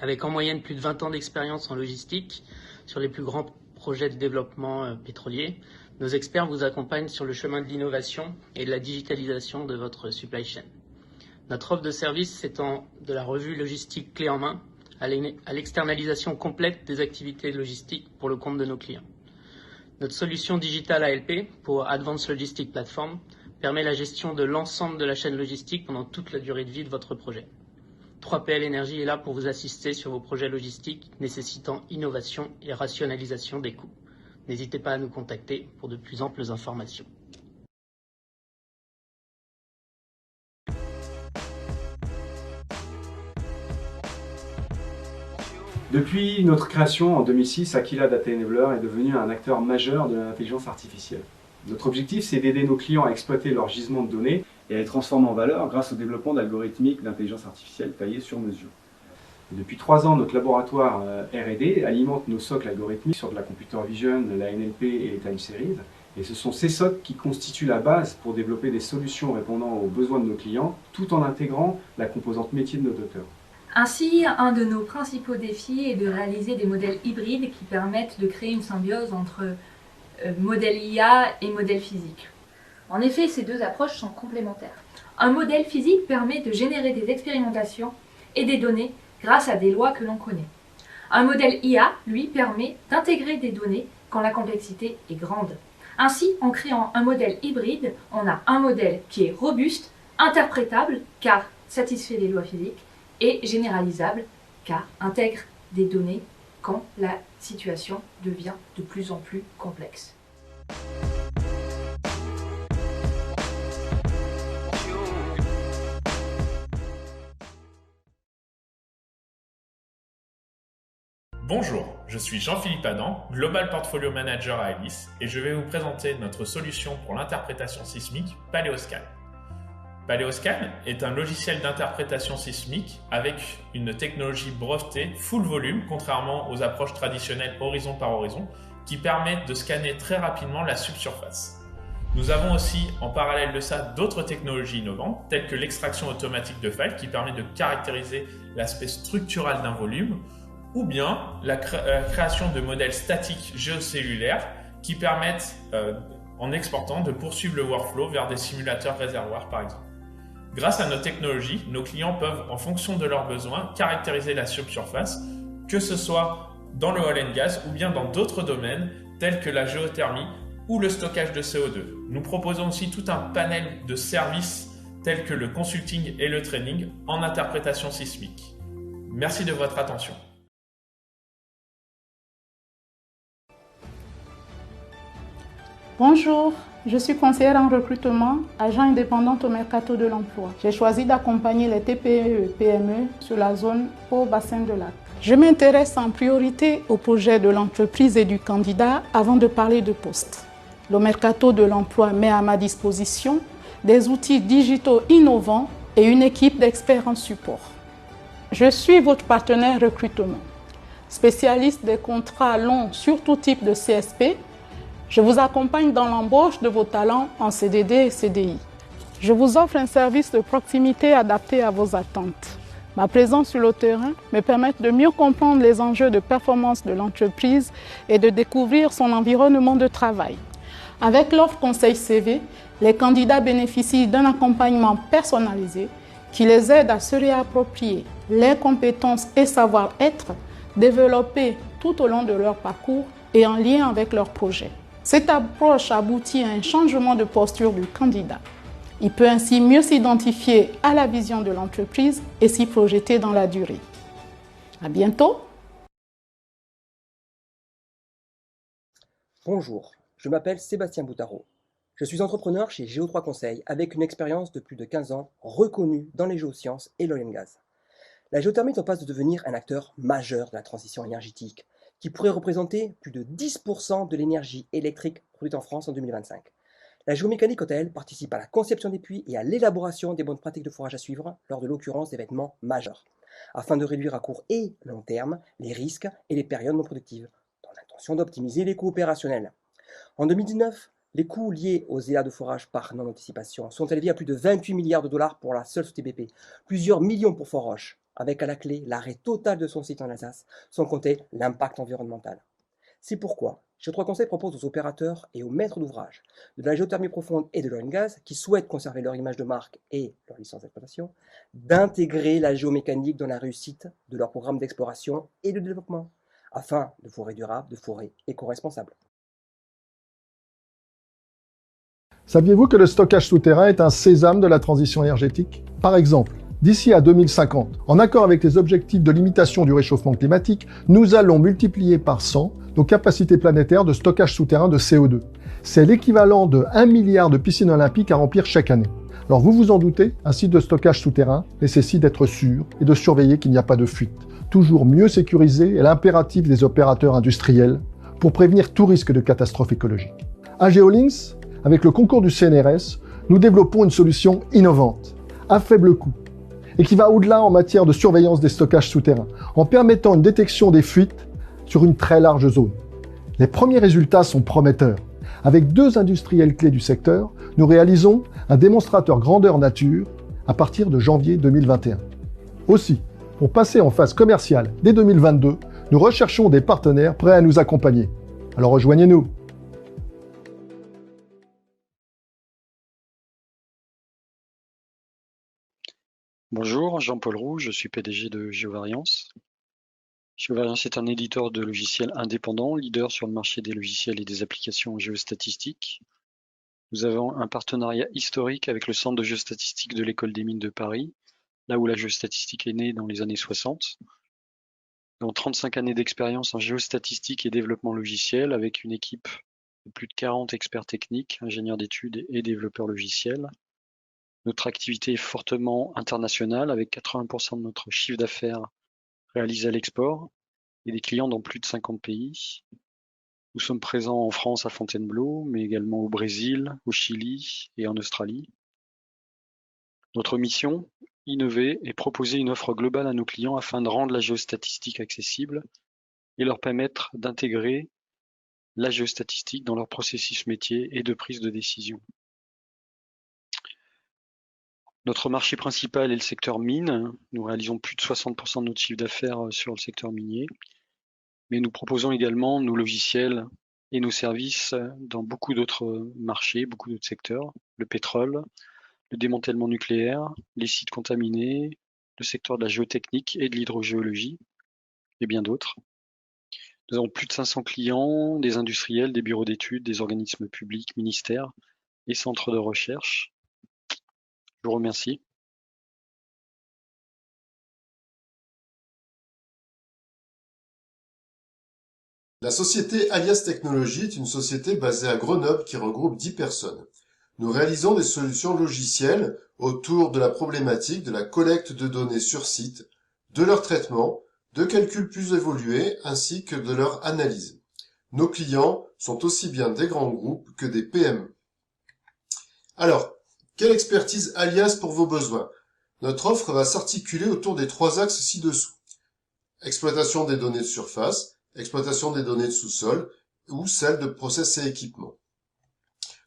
Avec en moyenne plus de 20 ans d'expérience en logistique sur les plus grands projets de développement pétrolier, nos experts vous accompagnent sur le chemin de l'innovation et de la digitalisation de votre supply chain. Notre offre de service s'étend de la revue logistique clé en main à l'externalisation complète des activités logistiques pour le compte de nos clients. Notre solution digitale ALP pour Advanced Logistic Platform permet la gestion de l'ensemble de la chaîne logistique pendant toute la durée de vie de votre projet. 3PL Énergie est là pour vous assister sur vos projets logistiques nécessitant innovation et rationalisation des coûts. N'hésitez pas à nous contacter pour de plus amples informations. Depuis notre création en 2006, Aquila Data Enabler est devenu un acteur majeur de l'intelligence artificielle. Notre objectif, c'est d'aider nos clients à exploiter leur gisement de données et à les transformer en valeur grâce au développement d'algorithmiques d'intelligence artificielle taillés sur mesure. Et depuis 3 ans, notre laboratoire R&D alimente nos socles algorithmiques sur de la computer vision, la NLP et les time series. Et ce sont ces socles qui constituent la base pour développer des solutions répondant aux besoins de nos clients, tout en intégrant la composante métier de nos docteurs. Ainsi, un de nos principaux défis est de réaliser des modèles hybrides qui permettent de créer une symbiose entre modèle IA et modèle physique. En effet, ces deux approches sont complémentaires. Un modèle physique permet de générer des expérimentations et des données grâce à des lois que l'on connaît. Un modèle IA, lui, permet d'intégrer des données quand la complexité est grande. Ainsi, en créant un modèle hybride, on a un modèle qui est robuste, interprétable, car satisfait les lois physiques, et généralisable, car intègre des données quand la situation devient de plus en plus complexe. Bonjour, je suis Jean-Philippe Adam, Global Portfolio Manager à Elis, et je vais vous présenter notre solution pour l'interprétation sismique Paleoscan. Paleoscan est un logiciel d'interprétation sismique avec une technologie brevetée full volume, contrairement aux approches traditionnelles horizon par horizon, qui permettent de scanner très rapidement la subsurface. Nous avons aussi, en parallèle de ça, d'autres technologies innovantes, telles que l'extraction automatique de files qui permet de caractériser l'aspect structural d'un volume, ou bien la création de modèles statiques géocellulaires qui permettent, en exportant, de poursuivre le workflow vers des simulateurs réservoirs par exemple. Grâce à nos technologies, nos clients peuvent, en fonction de leurs besoins, caractériser la subsurface, que ce soit dans le oil and gas ou bien dans d'autres domaines tels que la géothermie ou le stockage de CO2. Nous proposons aussi tout un panel de services tels que le consulting et le training en interprétation sismique. Merci de votre attention. Bonjour, je suis conseillère en recrutement, agent indépendante au Mercato de l'emploi. J'ai choisi d'accompagner les TPE et PME sur la zone Pau-Bassin de Lac. Je m'intéresse en priorité au projet de l'entreprise et du candidat avant de parler de poste. Le Mercato de l'emploi met à ma disposition des outils digitaux innovants et une équipe d'experts en support. Je suis votre partenaire recrutement, spécialiste des contrats longs sur tout type de CSP. Je vous accompagne dans l'embauche de vos talents en CDD et CDI. Je vous offre un service de proximité adapté à vos attentes. Ma présence sur le terrain me permet de mieux comprendre les enjeux de performance de l'entreprise et de découvrir son environnement de travail. Avec l'offre Conseil CV, les candidats bénéficient d'un accompagnement personnalisé qui les aide à se réapproprier les compétences et savoir-être développés tout au long de leur parcours et en lien avec leur projet. Cette approche aboutit à un changement de posture du candidat. Il peut ainsi mieux s'identifier à la vision de l'entreprise et s'y projeter dans la durée. À bientôt. Bonjour, je m'appelle Sébastien Boutaro. Je suis entrepreneur chez Géo3 Conseil avec une expérience de plus de 15 ans reconnue dans les géosciences et l'oil and gas. La géothermie est en passe de devenir un acteur majeur de la transition énergétique qui pourrait représenter plus de 10% de l'énergie électrique produite en France en 2025. La géomécanique, quant à elle, participe à la conception des puits et à l'élaboration des bonnes pratiques de forage à suivre lors de l'occurrence d'événements majeurs, afin de réduire à court et long terme les risques et les périodes non productives, dans l'intention d'optimiser les coûts opérationnels. En 2019, les coûts liés aux états de forage par non-anticipation sont élevés à plus de 28 milliards de dollars pour la seule société BP, plusieurs millions pour Fort-Roche, avec à la clé l'arrêt total de son site en Alsace, sans compter l'impact environnemental. C'est pourquoi Géo3 Conseil propose aux opérateurs et aux maîtres d'ouvrage de la géothermie profonde et de l'oil and gas qui souhaitent conserver leur image de marque et leur licence d'exploitation, d'intégrer la géomécanique dans la réussite de leur programme d'exploration et de développement, afin de forêts durables, de forêts éco-responsables. Saviez-vous que le stockage souterrain est un sésame de la transition énergétique ? Par exemple, d'ici à 2050, en accord avec les objectifs de limitation du réchauffement climatique, nous allons multiplier par 100 nos capacités planétaires de stockage souterrain de CO2. C'est l'équivalent de 1 milliard de piscines olympiques à remplir chaque année. Alors vous vous en doutez, un site de stockage souterrain nécessite d'être sûr et de surveiller qu'il n'y a pas de fuite. Toujours mieux sécurisé est l'impératif des opérateurs industriels pour prévenir tout risque de catastrophe écologique. À Geolinks, avec le concours du CNRS, nous développons une solution innovante, à faible coût, et qui va au-delà en matière de surveillance des stockages souterrains, en permettant une détection des fuites sur une très large zone. Les premiers résultats sont prometteurs. Avec 2 industriels clés du secteur, nous réalisons un démonstrateur grandeur nature à partir de janvier 2021. Aussi, pour passer en phase commerciale dès 2022, nous recherchons des partenaires prêts à nous accompagner. Alors rejoignez-nous. Bonjour, Jean-Paul Roux, je suis PDG de GeoVariance. GeoVariance est un éditeur de logiciels indépendant, leader sur le marché des logiciels et des applications géostatistiques. Nous avons un partenariat historique avec le Centre de géostatistique de l'École des mines de Paris, là où la géostatistique est née dans les années 60. Nous avons 35 années d'expérience en géostatistique et développement logiciel avec une équipe de plus de 40 experts techniques, ingénieurs d'études et développeurs logiciels. Notre activité est fortement internationale avec 80% de notre chiffre d'affaires réalisé à l'export et des clients dans plus de 50 pays. Nous sommes présents en France à Fontainebleau, mais également au Brésil, au Chili et en Australie. Notre mission, innover et proposer une offre globale à nos clients afin de rendre la géostatistique accessible et leur permettre d'intégrer la géostatistique dans leur processus métier et de prise de décision. Notre marché principal est le secteur mine. Nous réalisons plus de 60% de notre chiffre d'affaires sur le secteur minier. Mais nous proposons également nos logiciels et nos services dans beaucoup d'autres marchés, beaucoup d'autres secteurs. Le pétrole, le démantèlement nucléaire, les sites contaminés, le secteur de la géotechnique et de l'hydrogéologie, et bien d'autres. Nous avons plus de 500 clients, des industriels, des bureaux d'études, des organismes publics, ministères et centres de recherche. Je vous remercie. La société Alias Technologies est une société basée à Grenoble qui regroupe 10 personnes. Nous réalisons des solutions logicielles autour de la problématique de la collecte de données sur site, de leur traitement, de calculs plus évolués ainsi que de leur analyse. Nos clients sont aussi bien des grands groupes que des PME. Alors, quelle expertise Alias pour vos besoins? Notre offre va s'articuler autour des 3 axes ci-dessous. Exploitation des données de surface, exploitation des données de sous-sol ou celle de process et équipements.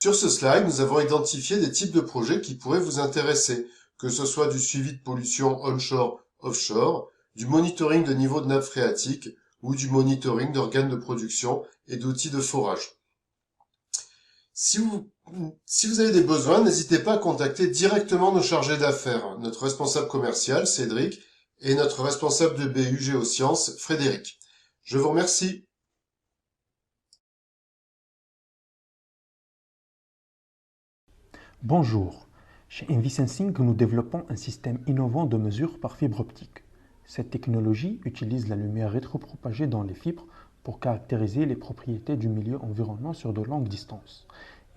Sur ce slide, nous avons identifié des types de projets qui pourraient vous intéresser, que ce soit du suivi de pollution onshore, offshore, du monitoring de niveau de nappe phréatique ou du monitoring d'organes de production et d'outils de forage. Si vous avez des besoins, n'hésitez pas à contacter directement nos chargés d'affaires, notre responsable commercial, Cédric, et notre responsable de BU Géosciences, Frédéric. Je vous remercie. Bonjour. Chez EnviSensing, nous développons un système innovant de mesure par fibre optique. Cette technologie utilise la lumière rétropropagée dans les fibres pour caractériser les propriétés du milieu environnant sur de longues distances.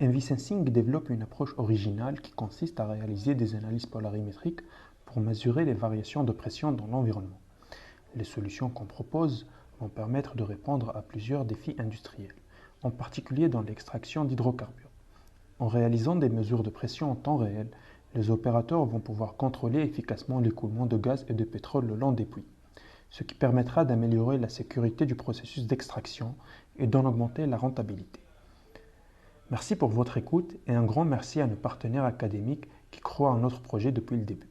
EnviSensing développe une approche originale qui consiste à réaliser des analyses polarimétriques pour mesurer les variations de pression dans l'environnement. Les solutions qu'on propose vont permettre de répondre à plusieurs défis industriels, en particulier dans l'extraction d'hydrocarbures. En réalisant des mesures de pression en temps réel, les opérateurs vont pouvoir contrôler efficacement l'écoulement de gaz et de pétrole le long des puits, ce qui permettra d'améliorer la sécurité du processus d'extraction et d'en augmenter la rentabilité. Merci pour votre écoute et un grand merci à nos partenaires académiques qui croient en notre projet depuis le début.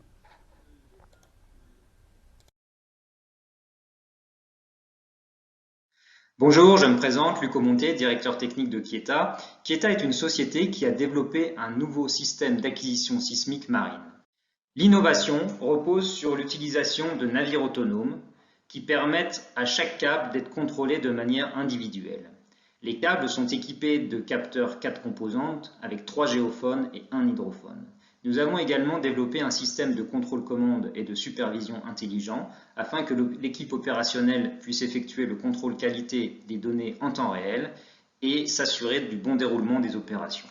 Bonjour, je me présente, Luc Aumonté, directeur technique de Kieta. Kieta est une société qui a développé un nouveau système d'acquisition sismique marine. L'innovation repose sur l'utilisation de navires autonomes qui permettent à chaque câble d'être contrôlé de manière individuelle. Les câbles sont équipés de capteurs 4 composantes avec 3 géophones et 1 hydrophone. Nous avons également développé un système de contrôle-commande et de supervision intelligent afin que l'équipe opérationnelle puisse effectuer le contrôle qualité des données en temps réel et s'assurer du bon déroulement des opérations.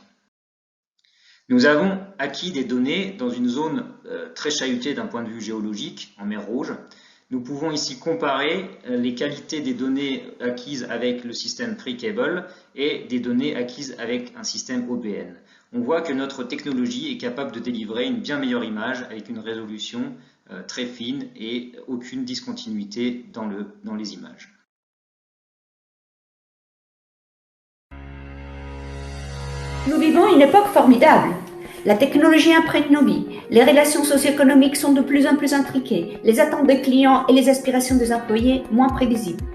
Nous avons acquis des données dans une zone très chahutée d'un point de vue géologique, en mer Rouge. Nous pouvons ici comparer les qualités des données acquises avec le système FreeCable et des données acquises avec un système OBN. On voit que notre technologie est capable de délivrer une bien meilleure image avec une résolution très fine et aucune discontinuité dans les images. Nous vivons une époque formidable. La technologie imprègne nos vies. Les relations socio-économiques sont de plus en plus intriquées. Les attentes des clients et les aspirations des employés moins prévisibles.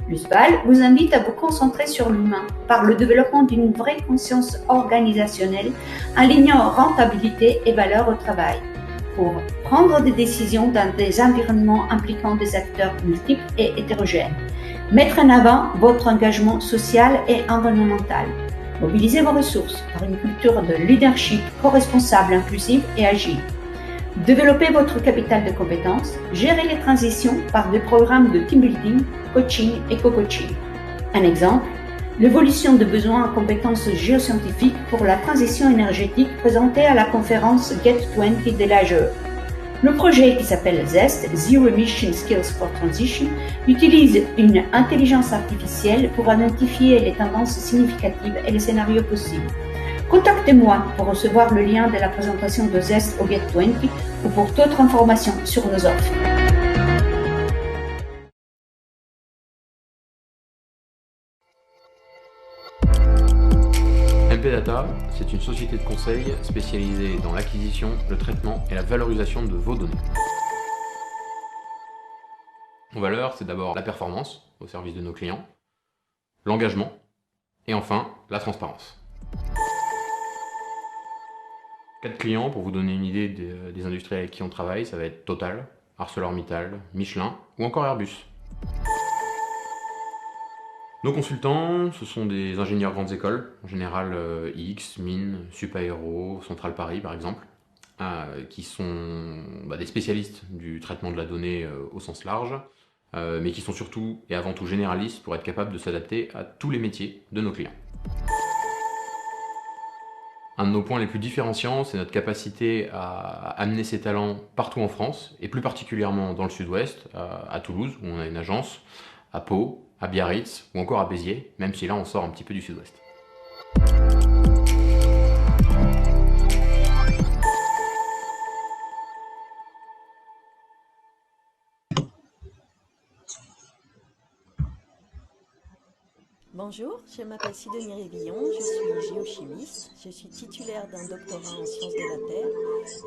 L'USPAL vous invite à vous concentrer sur l'humain par le développement d'une vraie conscience organisationnelle, alignant rentabilité et valeur au travail, pour prendre des décisions dans des environnements impliquant des acteurs multiples et hétérogènes. Mettre en avant votre engagement social et environnemental. Mobilisez vos ressources par une culture de leadership co-responsable, inclusive et agile. Développez votre capital de compétences, gérez les transitions par des programmes de team building, coaching et co-coaching. Un exemple, l'évolution de besoins en compétences géoscientifiques pour la transition énergétique présentée à la conférence GET20 de l'AGE. Le projet, qui s'appelle ZEST, Zero Emission Skills for Transition, utilise une intelligence artificielle pour identifier les tendances significatives et les scénarios possibles. Contactez-moi pour recevoir le lien de la présentation de ZEST au GET20 ou pour d'autres informations sur nos offres. MP Data, c'est une société de conseil spécialisée dans l'acquisition, le traitement et la valorisation de vos données. Nos valeurs, c'est d'abord la performance au service de nos clients, l'engagement et enfin la transparence. 4 clients, pour vous donner une idée des industriels avec qui on travaille, ça va être Total, ArcelorMittal, Michelin ou encore Airbus. Nos consultants, ce sont des ingénieurs grandes écoles, en général X, Mines, Supaéro, Centrale Paris par exemple, qui sont des spécialistes du traitement de la donnée au sens large, mais qui sont surtout et avant tout généralistes pour être capables de s'adapter à tous les métiers de nos clients. Un de nos points les plus différenciants, c'est notre capacité à amener ces talents partout en France, et plus particulièrement dans le sud-ouest, à Toulouse, où on a une agence, à Pau, à Biarritz, ou encore à Béziers, même si là on sort un petit peu du sud-ouest. Bonjour, je m'appelle Sidonie Révillon, je suis géochimiste, je suis titulaire d'un doctorat en sciences de la Terre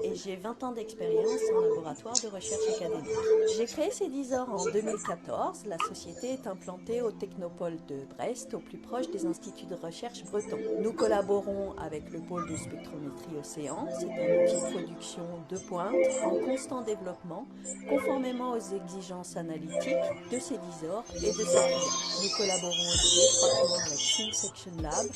et j'ai 20 ans d'expérience en laboratoire de recherche académique. J'ai créé Cedisor en 2014, la société est implantée au Technopole de Brest, au plus proche des instituts de recherche bretons. Nous collaborons avec le pôle de spectrométrie Océan, c'est un outil de production de pointe en constant développement, conformément aux exigences analytiques de Cedisor et de ses clients. Nous collaborons aussi avec Sync Section Lab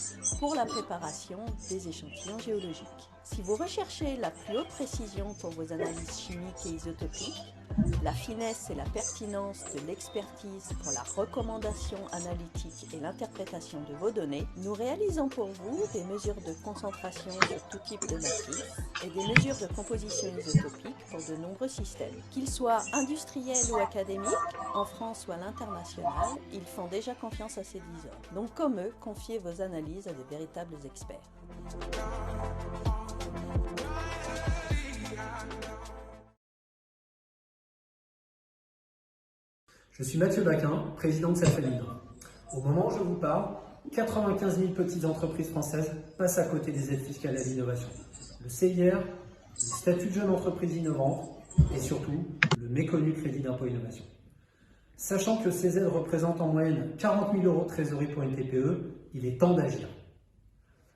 pour la préparation des échantillons géologiques. Si vous recherchez la plus haute précision pour vos analyses chimiques et isotopiques, la finesse et la pertinence de l'expertise pour la recommandation analytique et l'interprétation de vos données, nous réalisons pour vous des mesures de concentration sur tout type de matrice et des mesures de composition isotopique pour de nombreux systèmes. Qu'ils soient industriels ou académiques, en France ou à l'international, ils font déjà confiance à Cedisor. Donc comme eux, confiez vos analyses à de véritables experts. Je suis Mathieu Baquin, président de Selfhelp. Au moment où je vous parle, 95 000 petites entreprises françaises passent à côté des aides fiscales à l'innovation. Le CIR, le statut de jeune entreprise innovante et surtout le méconnu crédit d'impôt innovation. Sachant que ces aides représentent en moyenne 40 000 € de trésorerie pour une TPE, il est temps d'agir.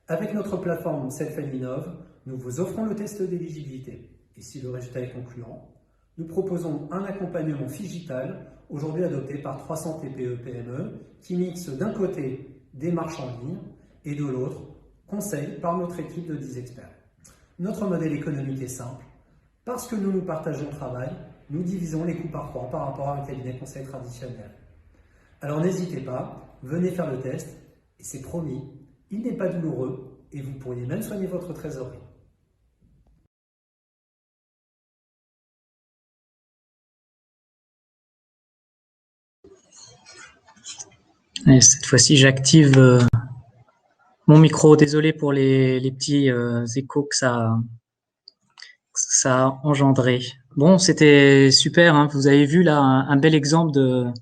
Avec notre plateforme Selfhelp Innov, nous vous offrons le test d'éligibilité. Et si le résultat est concluant, nous proposons un accompagnement digital aujourd'hui adopté par 300 TPE-PME qui mixe d'un côté démarche en ligne et de l'autre conseil par notre équipe de 10 experts. Notre modèle économique est simple. Parce que nous partageons le travail, nous divisons les coûts par 3 par rapport à un cabinet conseil traditionnel. Alors n'hésitez pas, venez faire le test et c'est promis, il n'est pas douloureux et vous pourriez même soigner votre trésorerie. Et cette fois-ci, j'active mon micro. Désolé pour les petits échos que ça a engendré. Bon, c'était super, hein. Vous avez vu là un bel exemple de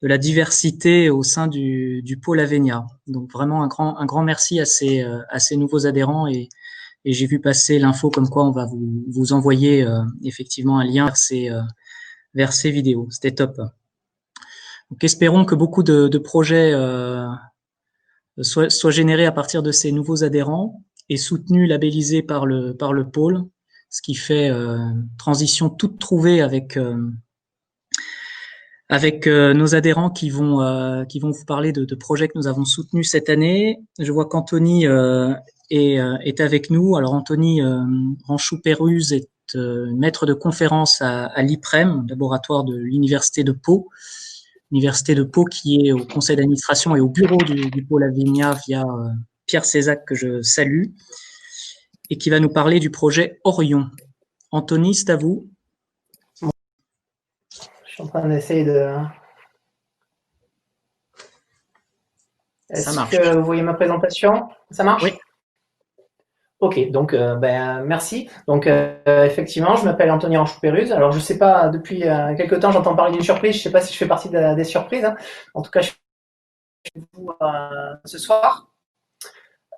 la diversité au sein du pôle Avenia. Donc vraiment un grand merci à ces nouveaux adhérents et j'ai vu passer l'info comme quoi on va vous envoyer effectivement un lien vers ces vidéos. C'était top. Donc espérons que beaucoup de projets soient générés à partir de ces nouveaux adhérents et soutenus, labellisés par le pôle, ce qui fait transition toute trouvée avec nos adhérents qui vont vous parler de projets que nous avons soutenus cette année. Je vois qu'Anthony est avec nous. Alors Anthony Ranchou-Péruse est maître de conférence à l'IPREM, laboratoire de l'Université de Pau. Université de Pau qui est au conseil d'administration et au bureau du pôle Avenia via Pierre Césac que je salue et qui va nous parler du projet Orion. Anthony, c'est à vous. Je suis en train d'essayer de... Est-ce que vous voyez ma présentation? Ça marche? Oui. Ok, donc merci. Donc effectivement, je m'appelle Anthony Ranchou-Péruse. Alors je sais pas, depuis quelques temps, j'entends parler d'une surprise. Je sais pas si je fais partie des surprises, hein. En tout cas, je suis avec vous ce soir.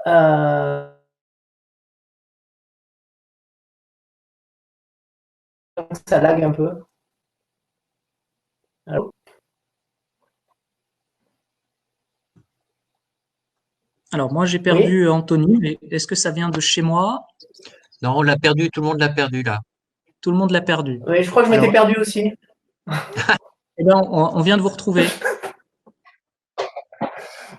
Ça lag un peu. Allô? Alors moi j'ai perdu Anthony, mais est-ce que ça vient de chez moi? Non, on l'a perdu, tout le monde l'a perdu là. Tout le monde l'a perdu. Oui, je crois que je m'étais perdu aussi. Eh bien, on vient de vous retrouver.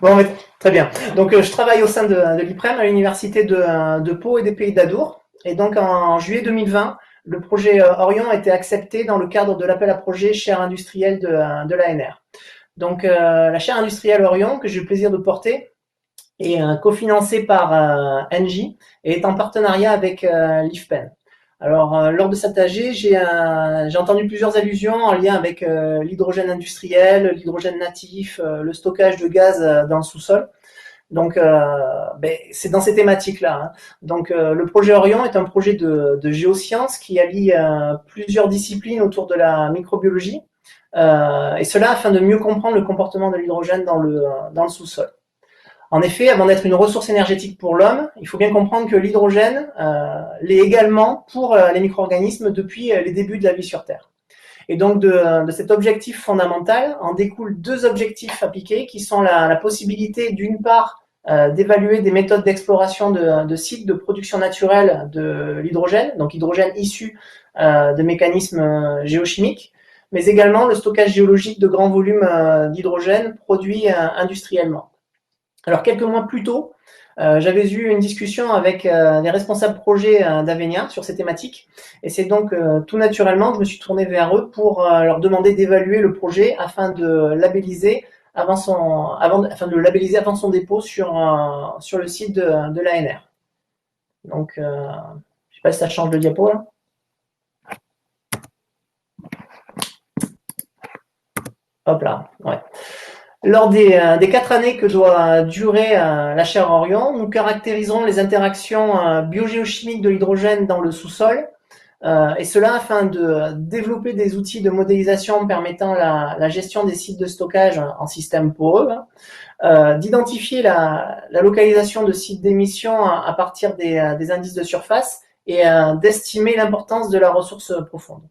Bon, mais très bien. Donc, je travaille au sein de l'IPREM à l'université de Pau et des Pays d'Adour. Et donc, en juillet 2020, le projet Orion a été accepté dans le cadre de l'appel à projet chaire industrielle de l'ANR. Donc, la chaire industrielle Orion, que j'ai le plaisir de porter, est cofinancée par Engie et est en partenariat avec l'IFPEN. Alors, lors de cet AG, j'ai entendu plusieurs allusions en lien avec l'hydrogène industriel, l'hydrogène natif, le stockage de gaz dans le sous-sol. Donc, c'est dans ces thématiques-là. Hein. Donc, le projet Orion est un projet de géosciences qui allie plusieurs disciplines autour de la microbiologie, et cela afin de mieux comprendre le comportement de l'hydrogène dans le sous-sol. En effet, avant d'être une ressource énergétique pour l'homme, il faut bien comprendre que l'hydrogène l'est également pour les micro-organismes depuis les débuts de la vie sur Terre. Et donc, de cet objectif fondamental en découlent deux objectifs appliqués qui sont la possibilité, d'une part, d'évaluer des méthodes d'exploration de sites de production naturelle de l'hydrogène, donc hydrogène issu de mécanismes géochimiques, mais également le stockage géologique de grands volumes d'hydrogène produits industriellement. Alors, quelques mois plus tôt, j'avais eu une discussion avec les responsables projets d'Avenia sur ces thématiques, et c'est donc tout naturellement que je me suis tourné vers eux pour leur demander d'évaluer le projet afin de labelliser avant son dépôt sur le site de l'ANR. Donc, je sais pas si ça change de diapo là. Hop là, ouais. Lors des 4 années que doit durer la chaire Orion, nous caractériserons les interactions biogéochimiques de l'hydrogène dans le sous-sol, et cela afin de développer des outils de modélisation permettant la gestion des sites de stockage en système poreux, d'identifier la localisation de sites d'émission à partir des indices de surface et d'estimer l'importance de la ressource profonde.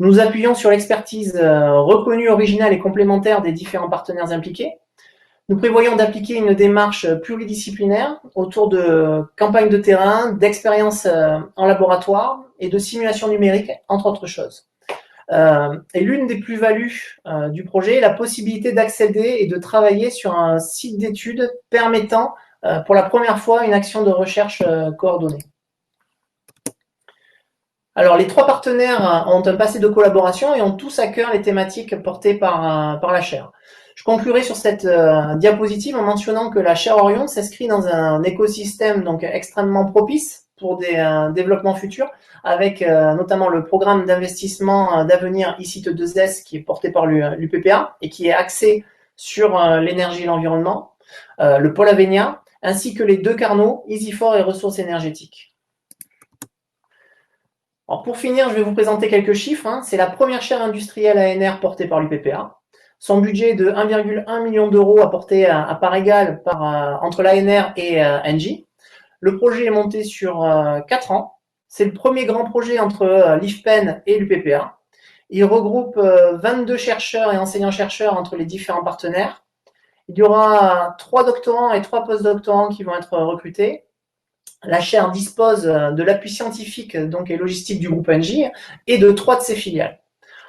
Nous appuyons sur l'expertise reconnue, originale et complémentaire des différents partenaires impliqués. Nous prévoyons d'appliquer une démarche pluridisciplinaire autour de campagnes de terrain, d'expériences en laboratoire et de simulations numériques, entre autres choses. Et l'une des plus-values du projet est la possibilité d'accéder et de travailler sur un site d'études permettant pour la première fois une action de recherche coordonnée. Alors, les 3 partenaires ont un passé de collaboration et ont tous à cœur les thématiques portées par la chaire. Je conclurai sur cette diapositive en mentionnant que la chaire Orion s'inscrit dans un écosystème donc extrêmement propice pour des développements futurs, avec notamment le programme d'investissement d'avenir ICIT2S qui est porté par l'UPPA et qui est axé sur l'énergie et l'environnement, le pôle Avenia, ainsi que les 2 Carnot, EasyFor et ressources énergétiques. Alors pour finir, je vais vous présenter quelques chiffres. Hein. C'est la première chaire industrielle ANR portée par l'UPPA. Son budget est de 1,1 million d'euros apporté à part égale entre l'ANR et Engie. Le projet est monté sur 4 ans. C'est le premier grand projet entre l'IFPEN et l'UPPA. Il regroupe 22 chercheurs et enseignants-chercheurs entre les différents partenaires. Il y aura 3 doctorants et 3 post-doctorants qui vont être recrutés. La chaire dispose de l'appui scientifique donc, et logistique du groupe Engie et de 3 de ses filiales.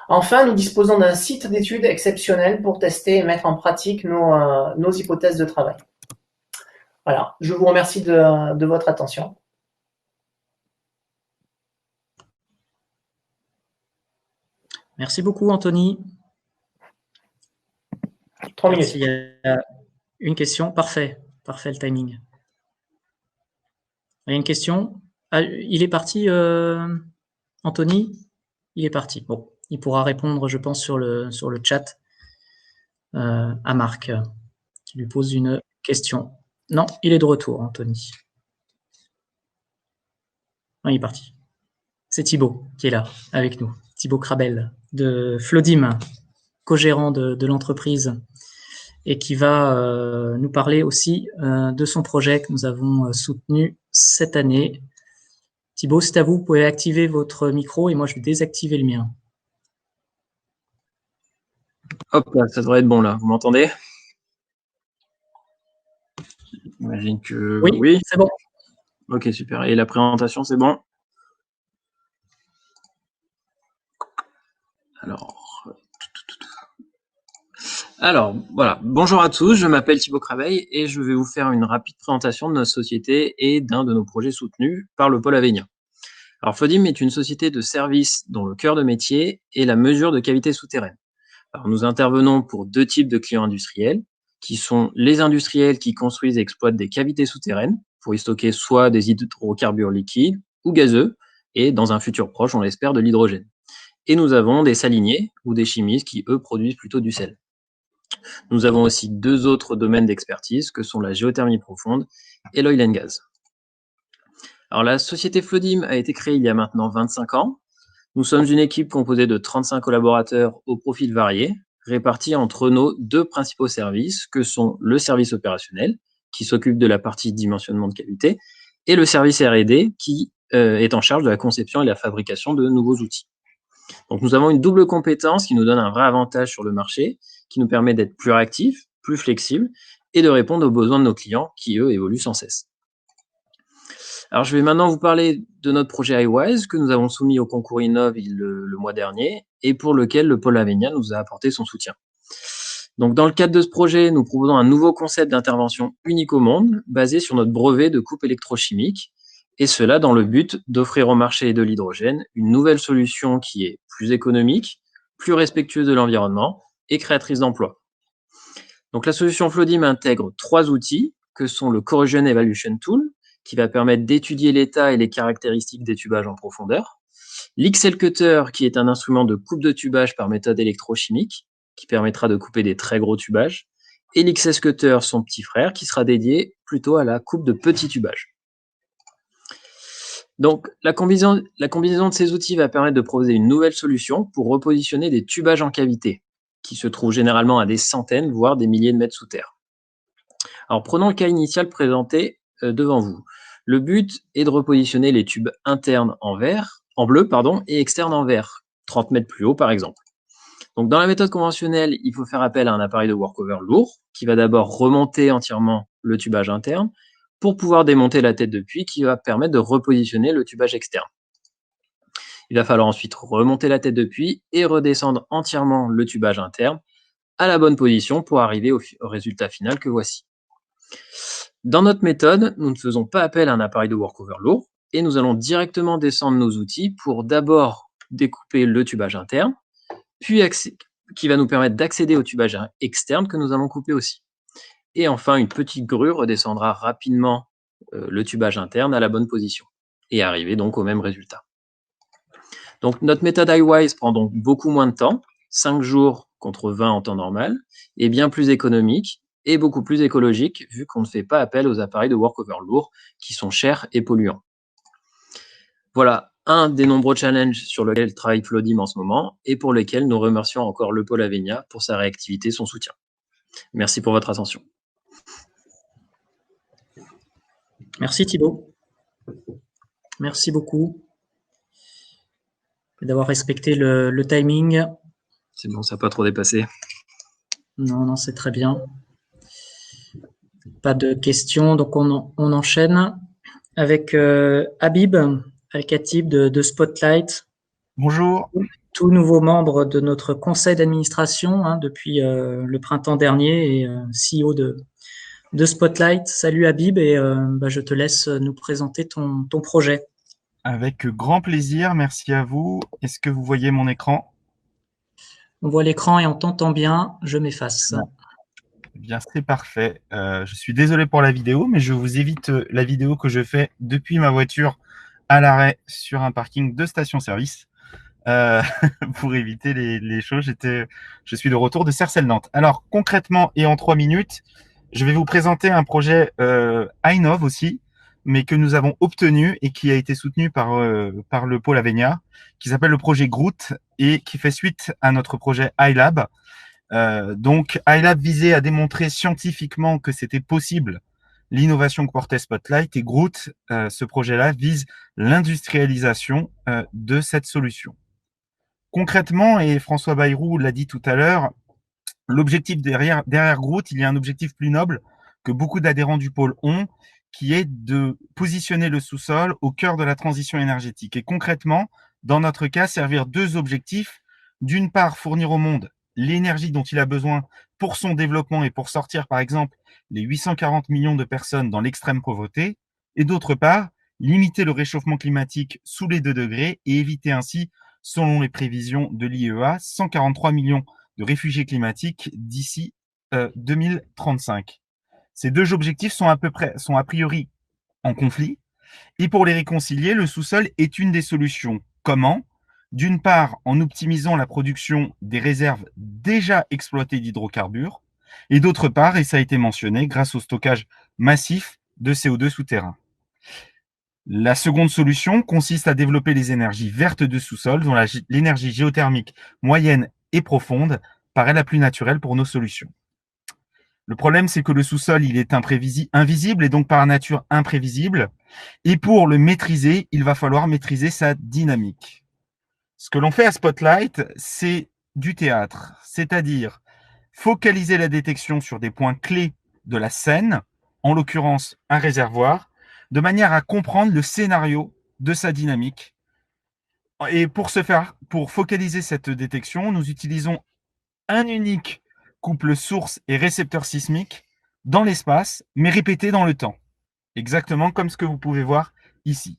Enfin, nous disposons d'un site d'études exceptionnel pour tester et mettre en pratique nos hypothèses de travail. Voilà, je vous remercie de votre attention. Merci beaucoup, Anthony. 3 minutes. Il y a une question. Parfait, le timing. Il y a une question. Ah, il est parti, Anthony? Il est parti. Bon, il pourra répondre, je pense, sur le chat à Marc, qui lui pose une question. Non, il est de retour, Anthony. Non, il est parti. C'est Thibaut qui est là, avec nous. Thibaut Crabel, de Flodim, co-gérant de l'entreprise, et qui va nous parler aussi de son projet que nous avons soutenu cette année. Thibaut, c'est à vous, vous pouvez activer votre micro et moi je vais désactiver le mien. Hop là, ça devrait être bon là, vous m'entendez? J'imagine que oui. C'est bon. Ok, super. Et la présentation, c'est bon? Alors, voilà. Bonjour à tous, je m'appelle Thibaut Craveil et je vais vous faire une rapide présentation de notre société et d'un de nos projets soutenus par le Pôle Avénia. Alors, Flodim est une société de services dont le cœur de métier est la mesure de cavité souterraine. Alors, nous intervenons pour deux types de clients industriels, qui sont les industriels qui construisent et exploitent des cavités souterraines pour y stocker soit des hydrocarbures liquides ou gazeux, et dans un futur proche, on l'espère, de l'hydrogène. Et nous avons des saliniers ou des chimistes qui, eux, produisent plutôt du sel. Nous avons aussi deux autres domaines d'expertise que sont la géothermie profonde et l'oil and gas. Alors, la société Flodim a été créée il y a maintenant 25 ans. Nous sommes une équipe composée de 35 collaborateurs aux profils variés, répartis entre nos deux principaux services, que sont le service opérationnel, qui s'occupe de la partie dimensionnement de qualité, et le service R&D, qui est en charge de la conception et la fabrication de nouveaux outils. Donc, nous avons une double compétence qui nous donne un vrai avantage sur le marché, qui nous permet d'être plus réactifs, plus flexibles, et de répondre aux besoins de nos clients, qui, eux, évoluent sans cesse. Alors, je vais maintenant vous parler de notre projet iWise que nous avons soumis au concours Innov le mois dernier et pour lequel le Pôle Avénia nous a apporté son soutien. Donc, dans le cadre de ce projet, nous proposons un nouveau concept d'intervention unique au monde basé sur notre brevet de coupe électrochimique et cela dans le but d'offrir au marché de l'hydrogène une nouvelle solution qui est plus économique, plus respectueuse de l'environnement et créatrice d'emplois. Donc, la solution Flodim intègre 3 outils que sont le Corrosion Evaluation Tool, qui va permettre d'étudier l'état et les caractéristiques des tubages en profondeur. L'XL Cutter, qui est un instrument de coupe de tubage par méthode électrochimique, qui permettra de couper des très gros tubages. Et l'XS Cutter, son petit frère, qui sera dédié plutôt à la coupe de petits tubages. Donc, la combinaison de ces outils va permettre de proposer une nouvelle solution pour repositionner des tubages en cavité, qui se trouvent généralement à des centaines, voire des milliers de mètres sous terre. Alors, prenons le cas initial présenté devant vous. Le but est de repositionner les tubes internes en bleu, et externes en vert, 30 mètres plus haut par exemple. Donc, dans la méthode conventionnelle, il faut faire appel à un appareil de workover lourd qui va d'abord remonter entièrement le tubage interne pour pouvoir démonter la tête de puits qui va permettre de repositionner le tubage externe. Il va falloir ensuite remonter la tête de puits et redescendre entièrement le tubage interne à la bonne position pour arriver au résultat final que voici. Dans notre méthode, nous ne faisons pas appel à un appareil de workover lourd et nous allons directement descendre nos outils pour d'abord découper le tubage interne, puis qui va nous permettre d'accéder au tubage externe que nous allons couper aussi. Et enfin, une petite grue redescendra rapidement le tubage interne à la bonne position et arriver donc au même résultat. Donc notre méthode iWise prend donc beaucoup moins de temps, 5 jours contre 20 en temps normal, et bien plus économique et beaucoup plus écologique vu qu'on ne fait pas appel aux appareils de workover lourds qui sont chers et polluants. Voilà un des nombreux challenges sur lesquels travaille Flodim en ce moment et pour lesquels nous remercions encore le Pôle Avénia pour sa réactivité et son soutien. Merci pour votre attention. Merci Thibaut. Merci beaucoup d'avoir respecté le timing. C'est bon, ça n'a pas trop dépassé. Non, c'est très bien. Pas de questions, donc on enchaîne avec Habib Al-Khatib de Spotlight. Bonjour. Tout nouveau membre de notre conseil d'administration depuis le printemps dernier et CEO de Spotlight. Salut Habib et je te laisse nous présenter ton projet. Avec grand plaisir, merci à vous. Est-ce que vous voyez mon écran? On voit l'écran et on t'entend bien, je m'efface. Bon. Eh bien, c'est parfait. Je suis désolé pour la vidéo, mais je vous évite la vidéo que je fais depuis ma voiture à l'arrêt sur un parking de station-service pour éviter les choses. Je suis de retour de Cercelles-Nantes. Alors, concrètement et en 3 minutes, je vais vous présenter un projet iNov aussi, mais que nous avons obtenu et qui a été soutenu par le Pôle Avénia, qui s'appelle le projet Groot et qui fait suite à notre projet iLab. Donc, iLab visait à démontrer scientifiquement que c'était possible l'innovation que portait Spotlight et Groot, ce projet-là, vise l'industrialisation de cette solution. Concrètement, et François Bayrou l'a dit tout à l'heure, l'objectif derrière Groot, il y a un objectif plus noble que beaucoup d'adhérents du pôle ont, qui est de positionner le sous-sol au cœur de la transition énergétique. Et concrètement, dans notre cas, servir 2 objectifs. D'une part, fournir au monde l'énergie dont il a besoin pour son développement et pour sortir, par exemple, les 840 millions de personnes dans l'extrême pauvreté, et d'autre part, limiter le réchauffement climatique sous les 2 degrés et éviter ainsi, selon les prévisions de l'IEA, 143 millions de réfugiés climatiques d'ici 2035. Ces 2 objectifs sont a priori en conflit, et pour les réconcilier, le sous-sol est une des solutions. Comment ? D'une part, en optimisant la production des réserves déjà exploitées d'hydrocarbures, et d'autre part, et ça a été mentionné, grâce au stockage massif de CO2 souterrain. La seconde solution consiste à développer les énergies vertes de sous-sol, dont l'énergie géothermique moyenne et profonde paraît la plus naturelle pour nos solutions. Le problème, c'est que le sous-sol, il est invisible et donc par nature imprévisible. Et pour le maîtriser, il va falloir maîtriser sa dynamique. Ce que l'on fait à Spotlight, c'est du théâtre, c'est-à-dire focaliser la détection sur des points clés de la scène, en l'occurrence un réservoir, de manière à comprendre le scénario de sa dynamique. Et pour focaliser cette détection, nous utilisons un unique couple source et récepteur sismique dans l'espace, mais répété dans le temps. Exactement comme ce que vous pouvez voir ici.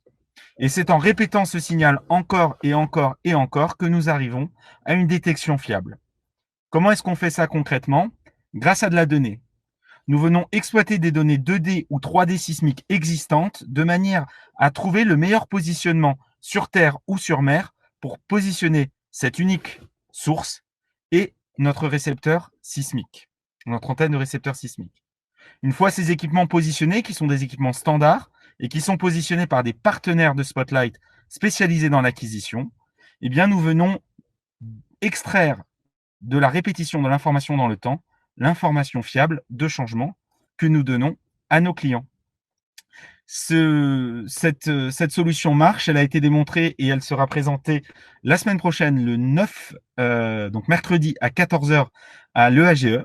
Et c'est en répétant ce signal encore et encore et encore que nous arrivons à une détection fiable. Comment est-ce qu'on fait ça concrètement ? Grâce à de la donnée. Nous venons exploiter des données 2D ou 3D sismiques existantes de manière à trouver le meilleur positionnement sur Terre ou sur mer pour positionner cette unique source et notre récepteur sismique, notre antenne de récepteur sismique. Une fois ces équipements positionnés, qui sont des équipements standards et qui sont positionnés par des partenaires de Spotlight spécialisés dans l'acquisition, eh bien nous venons extraire de la répétition de l'information dans le temps, l'information fiable de changement que nous donnons à nos clients. Cette solution marche, elle a été démontrée et elle sera présentée la semaine prochaine, le 9, donc mercredi à 14h à l'EAGE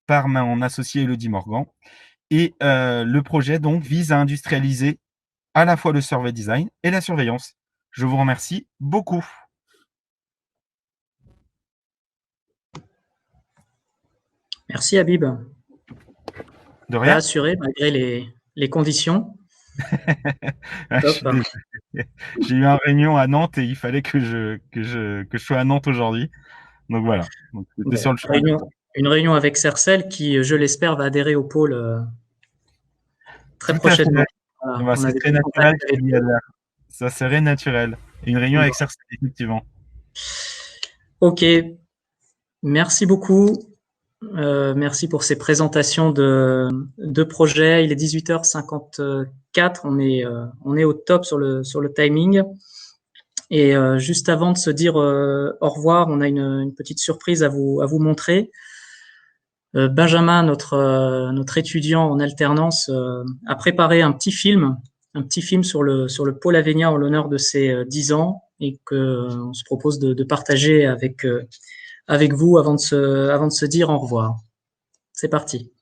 par mon associé Elodie Morgan. Et le projet donc vise à industrialiser à la fois le survey design et la surveillance. Je vous remercie beaucoup. Merci Habib. De rien. Assuré malgré les conditions. J'ai eu une réunion à Nantes et il fallait que je sois à Nantes aujourd'hui. Donc voilà. Donc, sur le une réunion avec Cercel qui, je l'espère, va adhérer au pôle très prochainement. Voilà, c'est très naturel. Ça serait naturel. Une réunion avec Cercel, effectivement. Ok. Merci beaucoup. Merci pour ces présentations de projets. Il est 18h54. On est au top sur le timing. Et juste avant de se dire au revoir, on a une petite surprise à vous montrer. Benjamin, notre étudiant en alternance, a préparé un petit film sur le pôle Avenia en l'honneur de ses 10 ans et qu'on se propose de partager avec vous avant de se dire au revoir. C'est parti.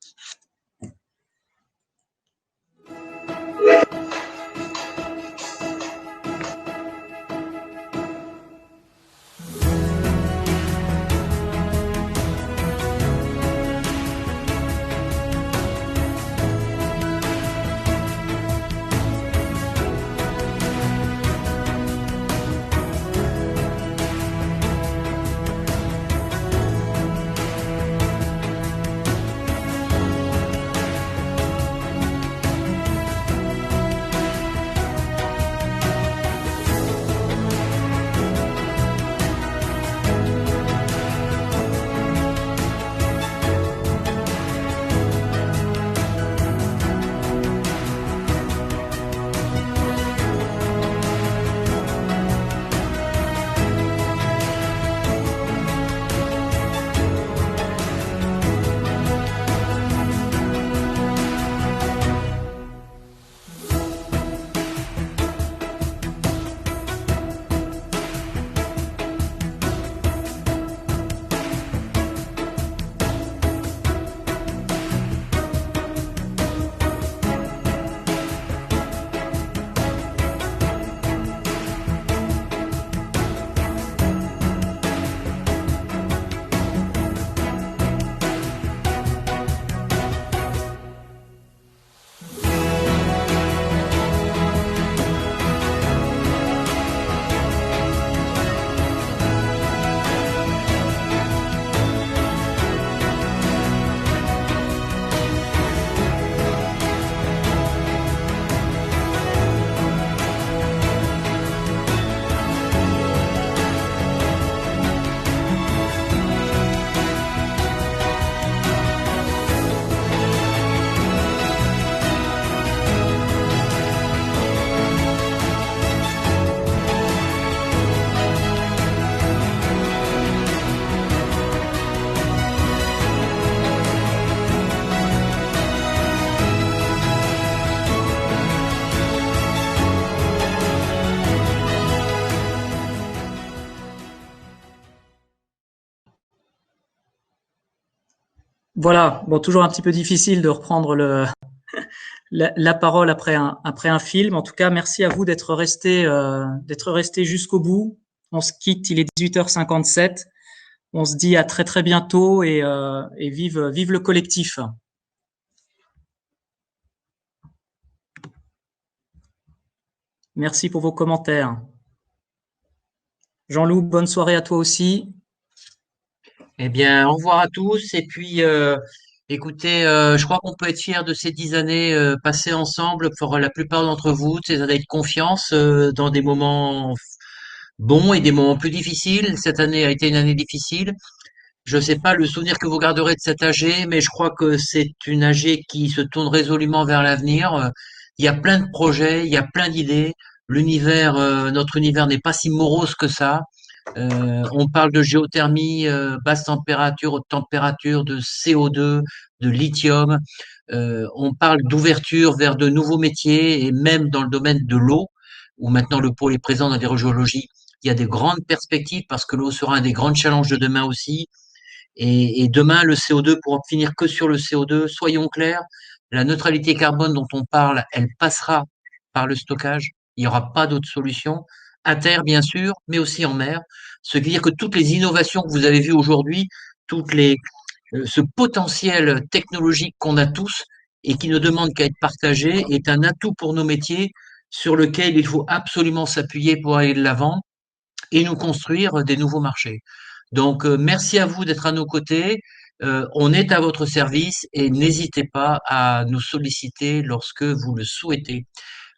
Voilà, bon, toujours un petit peu difficile de reprendre la parole après un film. En tout cas, merci à vous d'être resté jusqu'au bout. On se quitte, il est 18h57. On se dit à très très bientôt et vive le collectif. Merci pour vos commentaires. Jean-Loup, bonne soirée à toi aussi. Eh bien, au revoir à tous. Et puis, écoutez, je crois qu'on peut être fiers de ces 10 années passées ensemble pour la plupart d'entre vous, ces années de confiance dans des moments bons et des moments plus difficiles. Cette année a été une année difficile. Je ne sais pas le souvenir que vous garderez de cette AG, mais je crois que c'est une AG qui se tourne résolument vers l'avenir. Il y a plein de projets, il y a plein d'idées. Notre univers n'est pas si morose que ça. On parle de géothermie, basse température, haute température, de CO2, de lithium. On parle d'ouverture vers de nouveaux métiers et même dans le domaine de l'eau, où maintenant le pôle est présent dans l'hydrogéologie. Il y a des grandes perspectives parce que l'eau sera un des grands challenges de demain aussi. Et demain, le CO2 pourra finir que sur le CO2. Soyons clairs, la neutralité carbone dont on parle, elle passera par le stockage. Il n'y aura pas d'autre solution. À terre, bien sûr, mais aussi en mer. Ce qui veut dire que toutes les innovations que vous avez vues aujourd'hui, ce potentiel technologique qu'on a tous et qui ne demande qu'à être partagé est un atout pour nos métiers sur lequel il faut absolument s'appuyer pour aller de l'avant et nous construire des nouveaux marchés. Donc, merci à vous d'être à nos côtés. On est à votre service et n'hésitez pas à nous solliciter lorsque vous le souhaitez.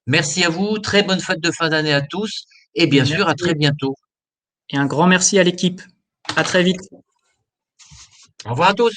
Merci à vous, très bonne fête de fin d'année à tous et bien sûr à très bientôt. Et un grand merci à l'équipe. À très vite. Au revoir à tous.